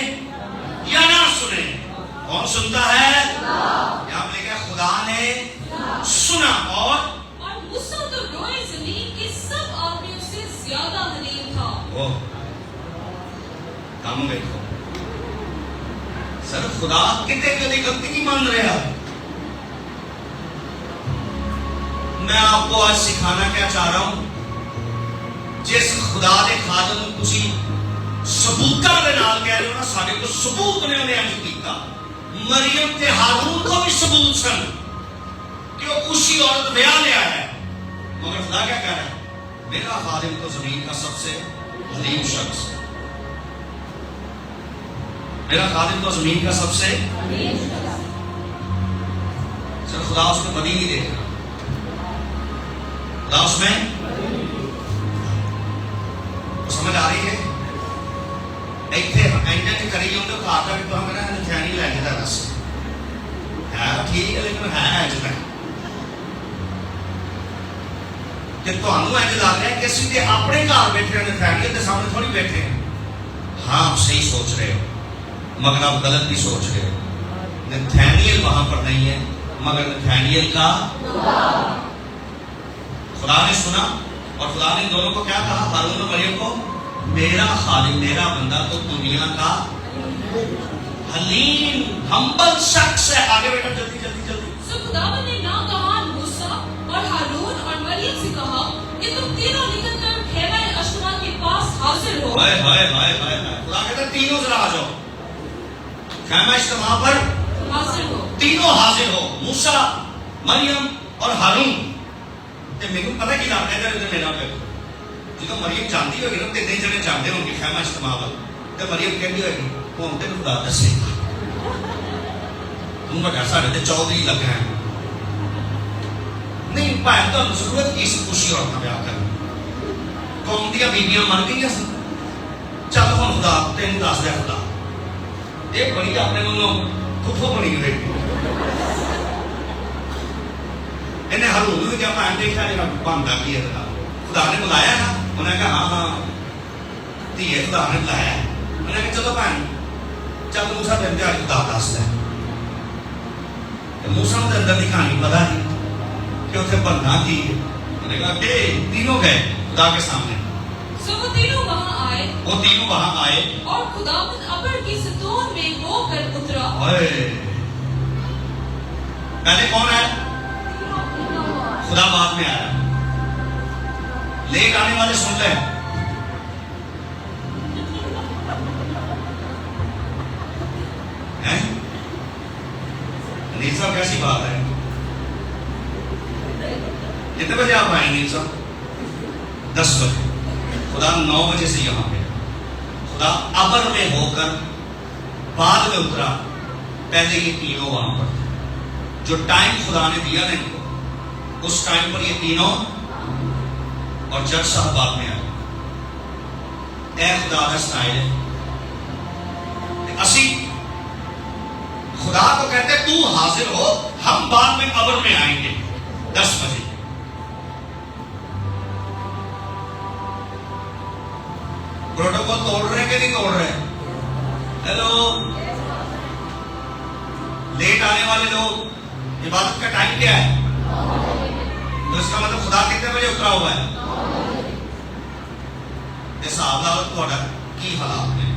یا نہ سنیں، کون سنتا ہے؟ یہاں پہ لکھا ہے خدا نے سنا، اور موسیٰ تو روئے زمین کے سب آدمیوں سے زیادہ حلیم تھا۔ وہ کام دیکھو سر، خدا کتنے کدی غلطی نہیں مان رہا۔ میں آپ کو آج سکھانا کیا چاہ رہا ہوں، جس خدا دے خادم نوں تسی ثبوتاں دے نال کہہ رہے ہو نا، سارے کو ثبوت نے انہیں نہیں کیتا، مریم تے ہارون کو بھی ثبوت سن کہ وہ کوشی عورت بیاہ لیا ہے، مگر خدا کیا کہہ رہا ہے؟ میرا خادم تو زمین کا سب سے حلیم شخص، میرا خادم تو زمین کا سب سے سر، خدا اس میں بدی نہیں دیکھ رہا، خدا اس میں سمجھ آ رہی ہے؟ ایتھے اینڈنٹ کری ہوں تو کھا کر تو ہمیں نتھیانی لے جاتا بس ہے ٹھیک ہے، لیکن ہے اج تک کہ تانوں انج لگ رہا ہے کہ اسی تے اپنے گھر بیٹھے ہیں، نتھیانی دے سامنے تھوڑی بیٹھے ہیں۔ ہاں آپ صحیح سوچ رہے ہو مگر آپ غلط بھی سوچ رہے ہو، نتھینیل وہاں پر نہیں ہے، مگر نتھینیل کا خدا نے سنا، اور خدا نے دونوں کو کیا کہا، ہارون اور مریم کو، میرا خادم، میرا بندہ تو دنیا کا حلیم ہمبل شخص ہے۔ آگے بیٹا جلدی جلدی جلدی۔ سو خداوند نے ناگہان موسیٰ اور ہارون اور مریم سے کہا کہ تم تینوں نکل کر خیمہ اجتماع کے پاس حاضر ہو۔ ہائے ہائے ہائے ہائے ہائے، خدا کہتا ہے تینوں ذرا آ جاؤ، خیمہ اجتماع پر حاضر ہو، تینوں حاضر ہو، موسیٰ، مریم اور ہارون۔ تے مینوں پتہ کی لگتا ہے ادھر میرا پہ جدو مریم جانتی ہوگی نا، تین جنے جانتے ہوں گے خیمہ اجتماع وال، تے مریم کہندی ہوگی ہوں تینوں خدا دسے گا، تم بڑا ساڈے تے چودھری لگا ہے، نہیں بھائی تمہیں ضرورت کی سی خوشی اور بیاہ کرنے، قوم دیا بیبیاں مر گئی سن، چل ہوں خدا تین دس دیا خدا، یہ بڑی اپنے منوں کھو بنی ہوئی کیا بہن دیکھا جا بنتا کی ہے خدا نے بلایا نا. انہیں کہا ہاں ہاں دھیے خدا نے بلایا. انہیں کہا چلو بہن چل موسیٰ دے اندر خدا دستا ہے. موسیٰ دے اندر کی کہانی پتا نہیں کہ اتنے بننا کی ہے. انہیں کہا کہ تینوں گئے خدا کے سامنے. سو وہ تینوں وہاں آئے اور خداوند ابر کی ستون میں ہو کر اترا. پہلے کون ہے؟ خدا بعد میں آیا. لیٹ آنے والے سن لیں. نیل صاحب کیسی بات ہے؟ کتنے بجے آپ آئے نیل صاحب؟ 10 بجے. خدا 9 بجے سے یہاں پہ. خدا ابر میں ہو کر بعد میں اترا. پہلے یہ تینوں وہاں پر تھے. جو ٹائم خدا نے دیا نا ان کو اس ٹائم پر یہ تینوں اور جج صاحب بعد میں آئے. اے خدا کا سٹائل ہے. اسی خدا کو کہتے تو حاضر ہو ہم بعد میں ابر میں آئیں گے 10 بجے. پروٹوکول توڑ رہے ہیں کہ نہیں توڑ رہے ہیں؟ ہیلو. لیٹ آنے والے لوگ عبادت کا ٹائم کیا ہے؟ تو اس کا مطلب خدا کتنے بجے اترا ہوا ہے؟ حساب لاؤ تھوڑا کی حالات میں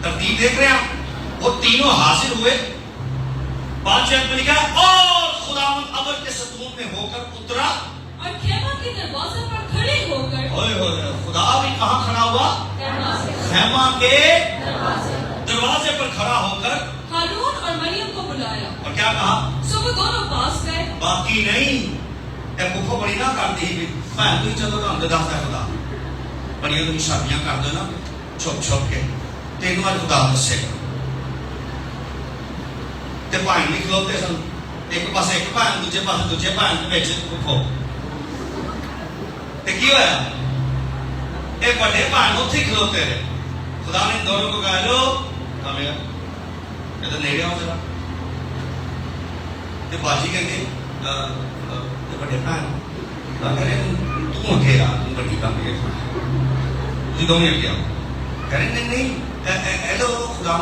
ترتیب دیکھ رہے ہیں آپ. وہ تینوں حاضر ہوئے. 5 میں لکھا ہے اور خداوند ابر کے ستون میں ہو کر اترا اور خیمہ کے دروازے پر کھڑے ہو کر. خدا بھی کہاں کھڑا ہوا؟ خیمہ کے دروازے پر کھڑا ہو کر ہارون اور مریم کو بلایا. اور کیا کہا؟ سو وہ دونوں پاس گئے. باقی نہیں بھوکھو بڑی نہ کر دی بھن تھی چلو تو دستا ہے خدا بڑی تم شادیاں کر دو نا چھپ چھپ کے تینوں اج خدا دسے گا. تے بھن بھی کھلوتے سن. ایک پاس ایک بھن دوجے پاس دوجے بھن بچ بھوکھو. تے کی ہوا ایک بڑے بھن اتنے کھلوتے رہے. خدا نے دونوں کو کہا لو کامیا یہ تو نیڑے آؤ ذرا. تے باجی کہتے بڑے بھن تم اگے آ تم بڑی کامیا تھی دونوں اگے آؤ. کہہ رہے نہیں ایلو خدا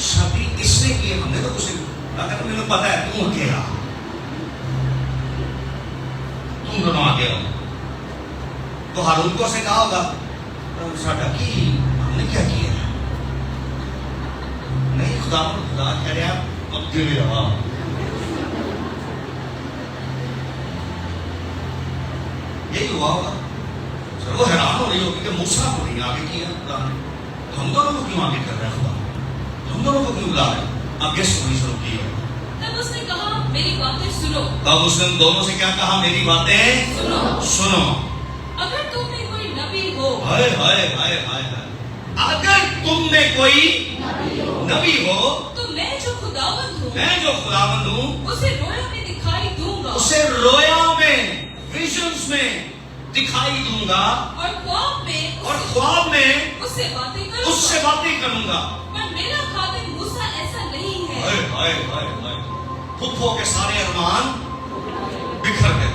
شادی اس نے کی ہم نے تو کچھ مجھے پتا ہے تم اگے آ تم دونوں آگے آؤ. تو ہارون کو اسے کہا ہوگا ساڈا کی ہم نے کیا کیا ہے؟ نہیں خدا کہہ رہا اگے آ. یہی ہوا ہوگا. سر وہ حیران ہو رہی ہوگی کہ موسیٰ کو نہیں آگے کیا خدا نے. ہم دونوں کو کیوں آگے کر رہے ہیں خدا؟ ہم دونوں کو کیوں بلا رہے ہیں؟ آگے سنی شروع کی ہے. تب اس نے کہا میری باتیں سنو. تب اس نے دونوں سے کیا کہا؟ میری باتیں سنو. اگر تم میں کوئی نبی ہو. ہائے ہائے ہائے ہائے. اگر تم میں کوئی نبی ہو تو میں جو خداوند ہوں اسے رویا میں دکھائی دوں گا. اسے رویا میں ویژنز میں دکھائی دوں گا اور خواب میں اس سے باتیں کروں گا. پر میرا خادم موسیٰ ایسا نہیں ہے. ہائے ہائے ہائے ہائے. پھپھو کے سارے ارمان بکھر گئے.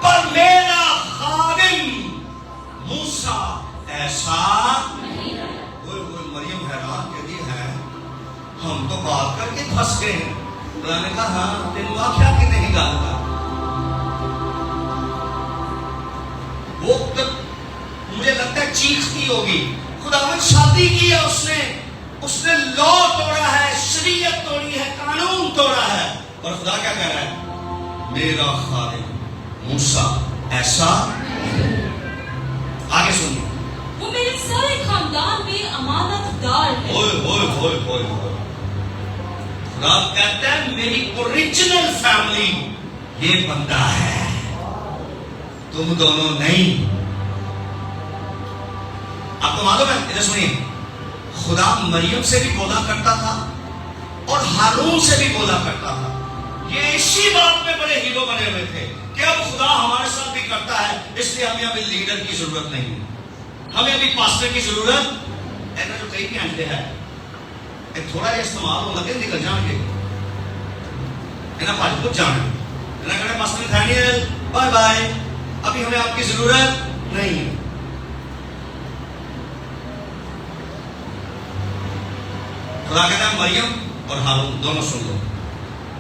پر میرا خادم موسیٰ ایسا نہیں ہے. مریم حیران کہتی ہے ہم تو بات کر کے پھنس گئے ہیں. خدا نے کہا ہاں تینوں آخیا کہ نہیں گل کر. وہ مجھے لگتا ہے چیختی ہوگی. خداوند شادی کی ہے اس نے لا توڑا ہے, شریعت توڑی ہے, قانون توڑا ہے. اور خدا کیا کہہ رہا ہے؟ میرا خادم موسیٰ ایسا. آگے سنیے. وہ میرے سارے خاندان میں امانت دار ہے. خدا کہتا ہے میری اوریجنل فیملی یہ بندہ ہے, تم دونوں نہیں. آپ کو معلوم ہے, ادھر سنیے, خدا مریم سے بھی بولا کرتا تھا اور ہارون سے بھی بولا کرتا تھا. یہ اسی بات میں بڑے ہیرو بنے ہوئے تھے کہ اب خدا ہمارے ساتھ بھی کرتا ہے, اس لیے ہمیں ابھی لیڈر کی ضرورت نہیں ہے, ہمیں ابھی پاسٹر کی ضرورت ہے. جو کئی بھی آنٹے ہیں تھوڑا یہ استعمال ہونا کہ نکل جان گے بھائی کو جانا اللہ کہتے ہیں پاسٹر نتھانیل بائے بائے، ابھی ہمیں آپ کی ضرورت نہیں ہے. خدا کہتا ہے مریم اور ہارون دونوں سن لو،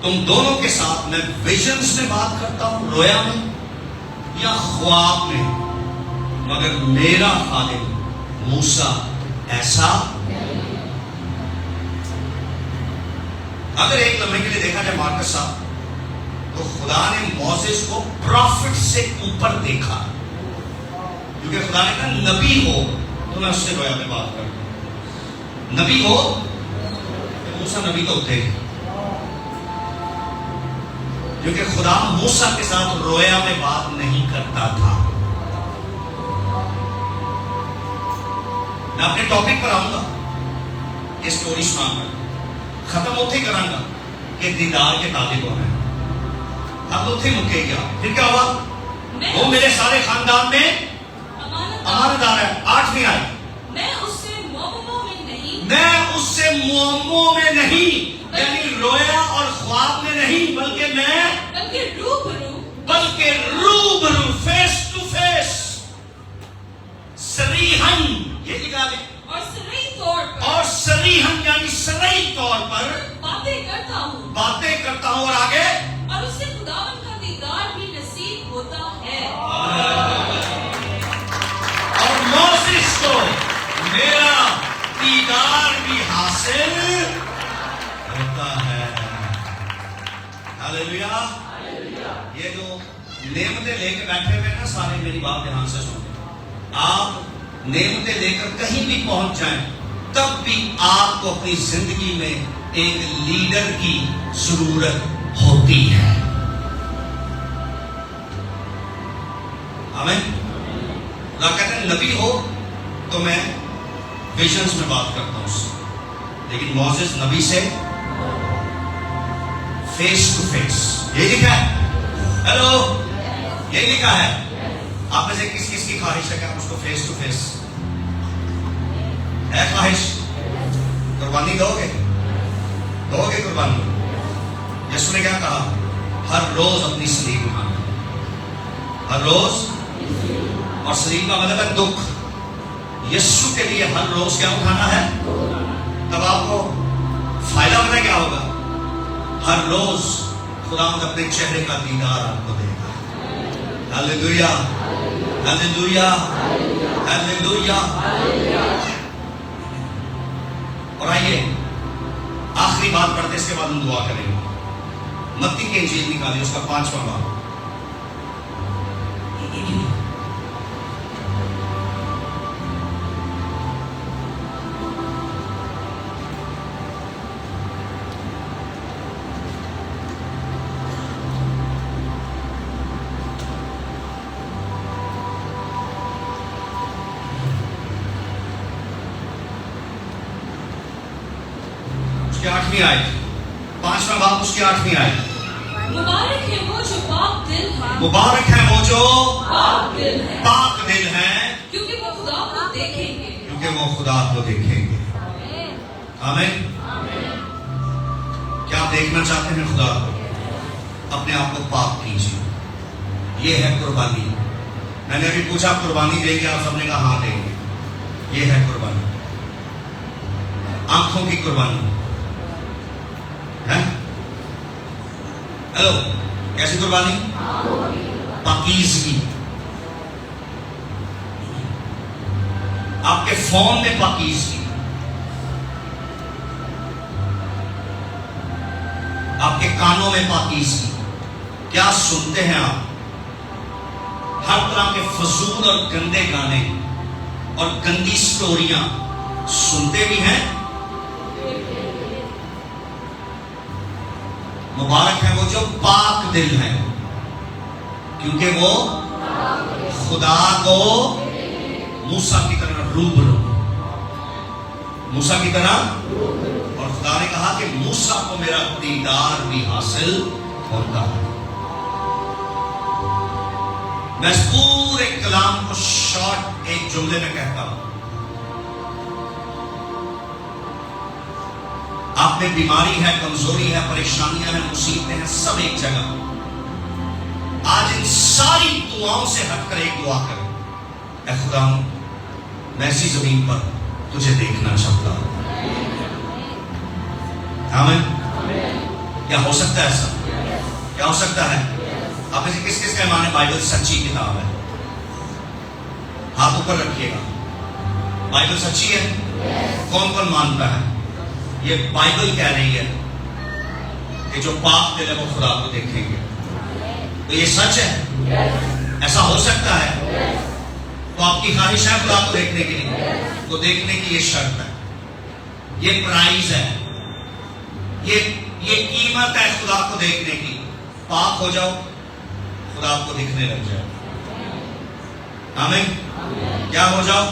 تم دونوں کے ساتھ میں ویژنز میں بات کرتا ہوں، رویا میں یا خواب میں، مگر میرا خادم موسیٰ ایسا. اگر ایک لمحے کے لیے دیکھا جائے مارکس صاحب، تو خدا نے موسیس کو پروفٹ سے اوپر دیکھا، کیونکہ خدا نے کہا نبی ہو تو میں اس سے رویا میں بات کرتا ہوں. نبی ہو تو موسیٰ نبی تو تھے، کیونکہ خدا موسیٰ کے ساتھ رویا میں بات نہیں کرتا تھا. میں اپنے ٹاپک پر آؤں گا، یہ سٹوری سنا کر ختم ہوتے ہی کروں گا کہ دیدار کے تالے کون ہیں. اب اتنے مکے گیا، پھر کیا ہوا؟ وہ میرے سارے خاندان میں امانت دار ہے. 8ویں آئے، میں اس سے معموں میں نہیں، میں اس سے معموں میں نہیں، یعنی رویا اور خواب میں نہیں، بلکہ میں بلکہ روبرو فیس ٹو فیس صریحاً، یہ لکھا ہے، اور صریحاً یعنی صریح طور پر باتیں کرتا ہوں اور آگے، اور اس سے خداوند کا دیدار بھی نصیب ہوتا ہے. اور موسیس کو میرا دیدار بھی حاصل ہوتا ہے. ہاللیلویا. یہ جو نعمتیں لے کے بیٹھے ہوئے نا سارے، میری بات دھیان سے سنیں. آپ نعمتیں لے کر کہیں بھی پہنچ جائیں، تب بھی آپ کو اپنی زندگی میں ایک لیڈر کی ضرورت ہوتی ہے. آمین. اللہ کہتے ہیں نبی ہو تو میں ویژنز میں بات کرتا ہوں اس سے، لیکن موسیس نبی سے فیس ٹو فیس. یہ لکھا ہے، ہیلو، یہ لکھا ہے. آپ میں سے کس کس کی خواہش ہے کہ آپ اس کو فیس ٹو فیس ہے؟ خواہش؟ قربانی دو گے قربانی. یسوع نے کیا کہا؟ ہر روز اپنی صلیب اٹھانا، ہر روز. اور صلیب کا مطلب ہے دکھ. یسوع کے لیے ہر روز کیا اٹھانا ہے؟ تب آپ کو فائدہ پتہ کیا ہوگا؟ ہر روز خداوند اپنے چہرے کا دیدار آپ کو دے گا. ہاللیلویا، ہاللیلویا، ہاللیلویا. اور آئیے آخری بات پڑھتے، اس کے بعد ہم دعا کریں گے. متی کی انجیل نکالیے، اس کا 5واں باب. اس کی 8ویں آیت، 5واں باب اس کی 8ویں آیت. مبارک ہے وہ جو پاک دل ہے، مبارک ہے وہ جو پاک دل ہے، پاک دل ہیں، کیونکہ وہ خدا کو دیکھیں گے. کیونکہ وہ خدا کو دیکھیں گے. آمین. کیا آپ دیکھنا چاہتے ہیں خدا کو؟ اپنے آپ کو پاک کیجیے. یہ ہے قربانی. میں نے ابھی پوچھا قربانی دیں گے؟ آپ سب نے کہا ہاں دیں گے. یہ ہے قربانی، آنکھوں کی قربانی ہے. ہیلو، کیسی قربانی؟ پاکیزگی. آپ کے فون میں پاکیزگی، آپ کے کانوں میں پاکیزگی. کیا سنتے ہیں آپ؟ ہر طرح کے فضول اور گندے گانے اور گندی سٹوریاں سنتے بھی ہیں. مبارک ہے وہ جو پاک دل ہے، کیونکہ وہ خدا کو موسیٰ کی طرح روبرو، موسیٰ کی طرح. اور خدا نے کہا کہ موسیٰ کو میرا دیدار بھی حاصل ہوتا ہے. میں اس پورے کلام کو شارٹ ایک جملے میں کہتا ہوں. آپ میں بیماری ہے، کمزوری ہے، پریشانیاں ہیں، مصیبتیں ہیں، سب ایک جگہ. آج ان ساری دعاؤں سے ہٹ کر ایک دعا کریں، اے خدا میں ایسی زمین پر تجھے دیکھنا چاہتا ہوں۔ آمین۔ کیا ہو سکتا ہے ایسا؟ کیا ہو سکتا ہے؟ آپ میں سے کس کس کا ایمان ہے بائبل سچی کتاب ہے؟ ہاتھ اوپر رکھیے گا۔ بائبل سچی ہے؟ کون کون مانتا ہے؟ یہ بائبل کہہ رہی ہے کہ جو پاک دل ہے وہ خدا کو دیکھیں گے۔ تو یہ سچ ہے؟ ایسا ہو سکتا ہے؟ تو آپ کی خواہش ہے خدا کو دیکھنے کے لیے؟ تو دیکھنے کی یہ شرط ہے، یہ پرائز ہے، یہ قیمت ہے خدا کو دیکھنے کی۔ پاک ہو جاؤ، خدا آپ کو دکھنے لگ جائے۔ آمین۔ کیا ہو جاؤ؟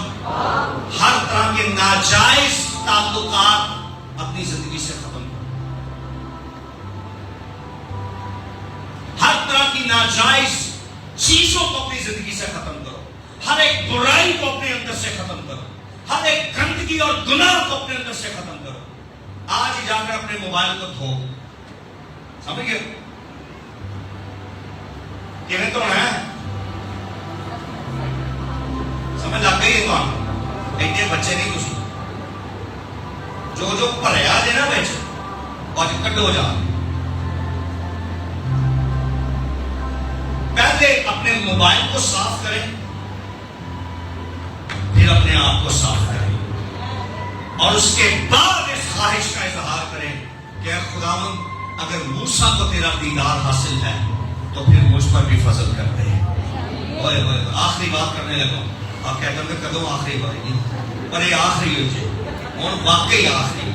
ہر طرح کے ناجائز تعلقات اپنی زندگی سے ختم کرو، ہر طرح کی ناجائز چیزوں کو اپنی زندگی سے ختم کرو، ہر ایک برائی کو اپنے اندر سے ختم کرو، ہر ایک گندگی اور گناہ کو اپنے اندر سے ختم کرو۔ آج ہی جا کر اپنے موبائل کو دھو، سمجھ گئے؟ کیونیں تو ہے سمجھ لگ گئی ہے تو آپ ایڈے بچے نہیں کچھ جو پڑھیا دے نا بچ اور کٹو جا۔ پہلے اپنے موبائل کو صاف کریں، پھر اپنے آپ کو صاف کریں، اور اس کے بعد اس خواہش کا اظہار کریں کہ اے خداوند اگر موسیٰ کو تیرا دیدار حاصل ہے تو پھر مجھ پر بھی فضل کر دے۔ آخری بات کرنے لگا، آپ کہتے ہیں کدوں آخری بات، پر یہ آخری ہو جائے اور واقعی آخری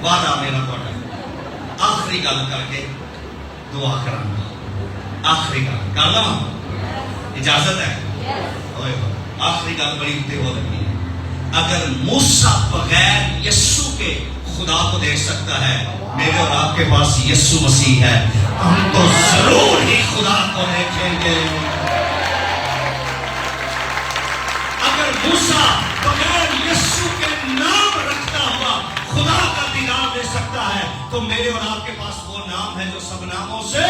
وعدہ میرا پڑھا، آخری گل کر کے دعا کرنا، آخری گل کر لوں، اجازت ہے؟ آخری گل بڑی اتنے ہو لگی ہے، اگر موسیٰ بغیر یسوع کے خدا کو دیکھ سکتا ہے، میرے اور آپ کے پاس یسوع مسیح ہے، ہم تو ضرور ہی خدا کو دیکھیں گے۔ اگر موسیٰ بغیر یسوع کے نام رکھتا ہوا خدا کا دیدار دے سکتا ہے، تو میرے اور آپ کے پاس وہ نام ہے جو سب ناموں سے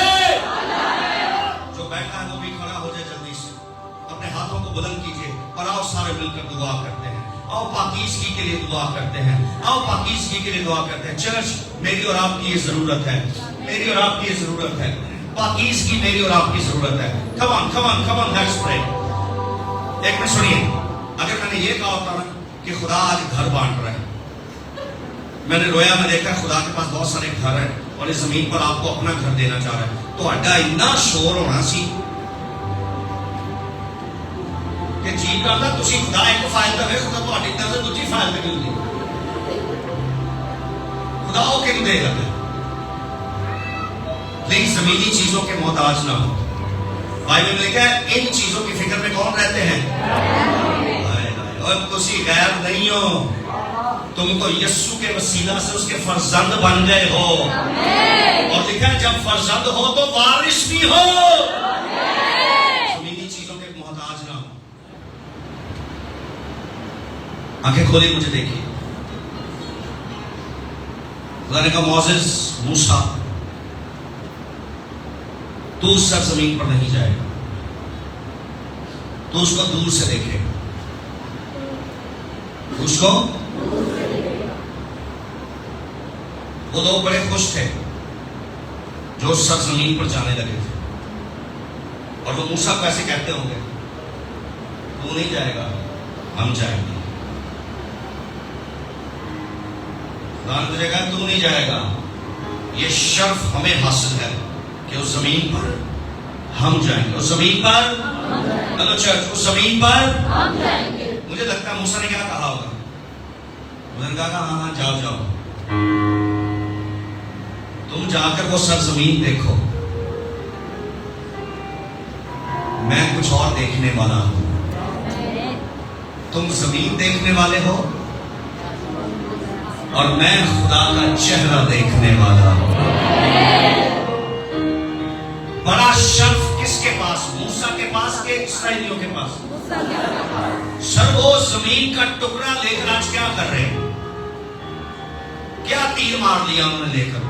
جو بیٹھا ہے وہ بھی کھڑا ہو جائے جلدی سے، اپنے ہاتھوں کو بلند کیجئے اور آؤ سارے مل کر دعا کرتے ہیں۔ آؤ پاکیزگی کے لیے دعا کرتے ہیں، آؤ پاکیزگی کے لیے دعا کرتے ہیں۔ چرچ میری اور آپ کی یہ ضرورت ہے، میری اور آپ کی یہ ضرورت ہے، پاکیزگی میری اور آپ کی ضرورت ہے۔ come on come on come on let's pray۔ ایک منٹ سنیے، اگر میں نے یہ کہا ہوتا نا کہ خدا آج گھر بانٹ رہا ہے، میں نے رویا میں دیکھا خدا کے پاس بہت سارے گھر ہیں اور اس زمین پر آپ کو اپنا گھر دینا چاہ رہا ہے، تو اڈا اتنا شور ہونا سی کہ جی کرتا تسی خدا ایک فائل دے، خدا تہاڈی طرف سے دوسری فائل تے ملدی، خدا وہ کیوں دے گا؟ لیکن زمینی چیزوں کے محتاج نہ ہو۔ بائبل میں لکھا ہے ان چیزوں کی فکر میں کون رہتے ہیں؟ اور تسی غیر نہیں ہو، تم تو یسوع کے وسیلہ سے اس کے فرزند بن گئے ہو، اور لکھا ہے جب فرزند ہو تو وارث بھی ہو۔ زمینی چیزوں کے محتاج نہ ہو۔ آنکھیں کھولی مجھے دیکھیے، خدا نے کہا موسیٰ موسیٰ تو اس سرزمین پر نہیں جائے گا، تو اس کو دور سے دیکھے گا، اس کو وہ لوگ بڑے خوش تھے جو اس سرزمین پر جانے لگے تھے، اور وہ موسیٰ کو ایسے کہتے ہوں گے تو نہیں جائے گا، ہم جائیں گے۔ خدا نے تجھے کہا تو نہیں جائے گا، یہ شرف ہمیں حاصل ہے کہ اس زمین پر ہم جائیں گے، اس زمین پر چلو چرچ اس زمین پر ہم جائیں گے۔ مجھے لگتا ہے موسیٰ نے کیا کہا ہوگا، انہوں نے کہا ہاں ہاں جاؤ جاؤ، تم جا کر وہ سرزمین دیکھو، میں کچھ اور دیکھنے والا ہوں، تم زمین دیکھنے والے ہو اور میں خدا کا چہرہ دیکھنے والا ہوں۔ بڑا شرف کس کے پاس؟ موسیٰ کے پاس کہ اسرائیلیوں کے پاس؟ سر وہ زمین کا ٹکڑا لے کر آج کیا کر رہے ہیں؟ کیا تیر مار لیا انہوں نے لے کر؟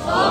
100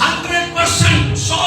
100%, 100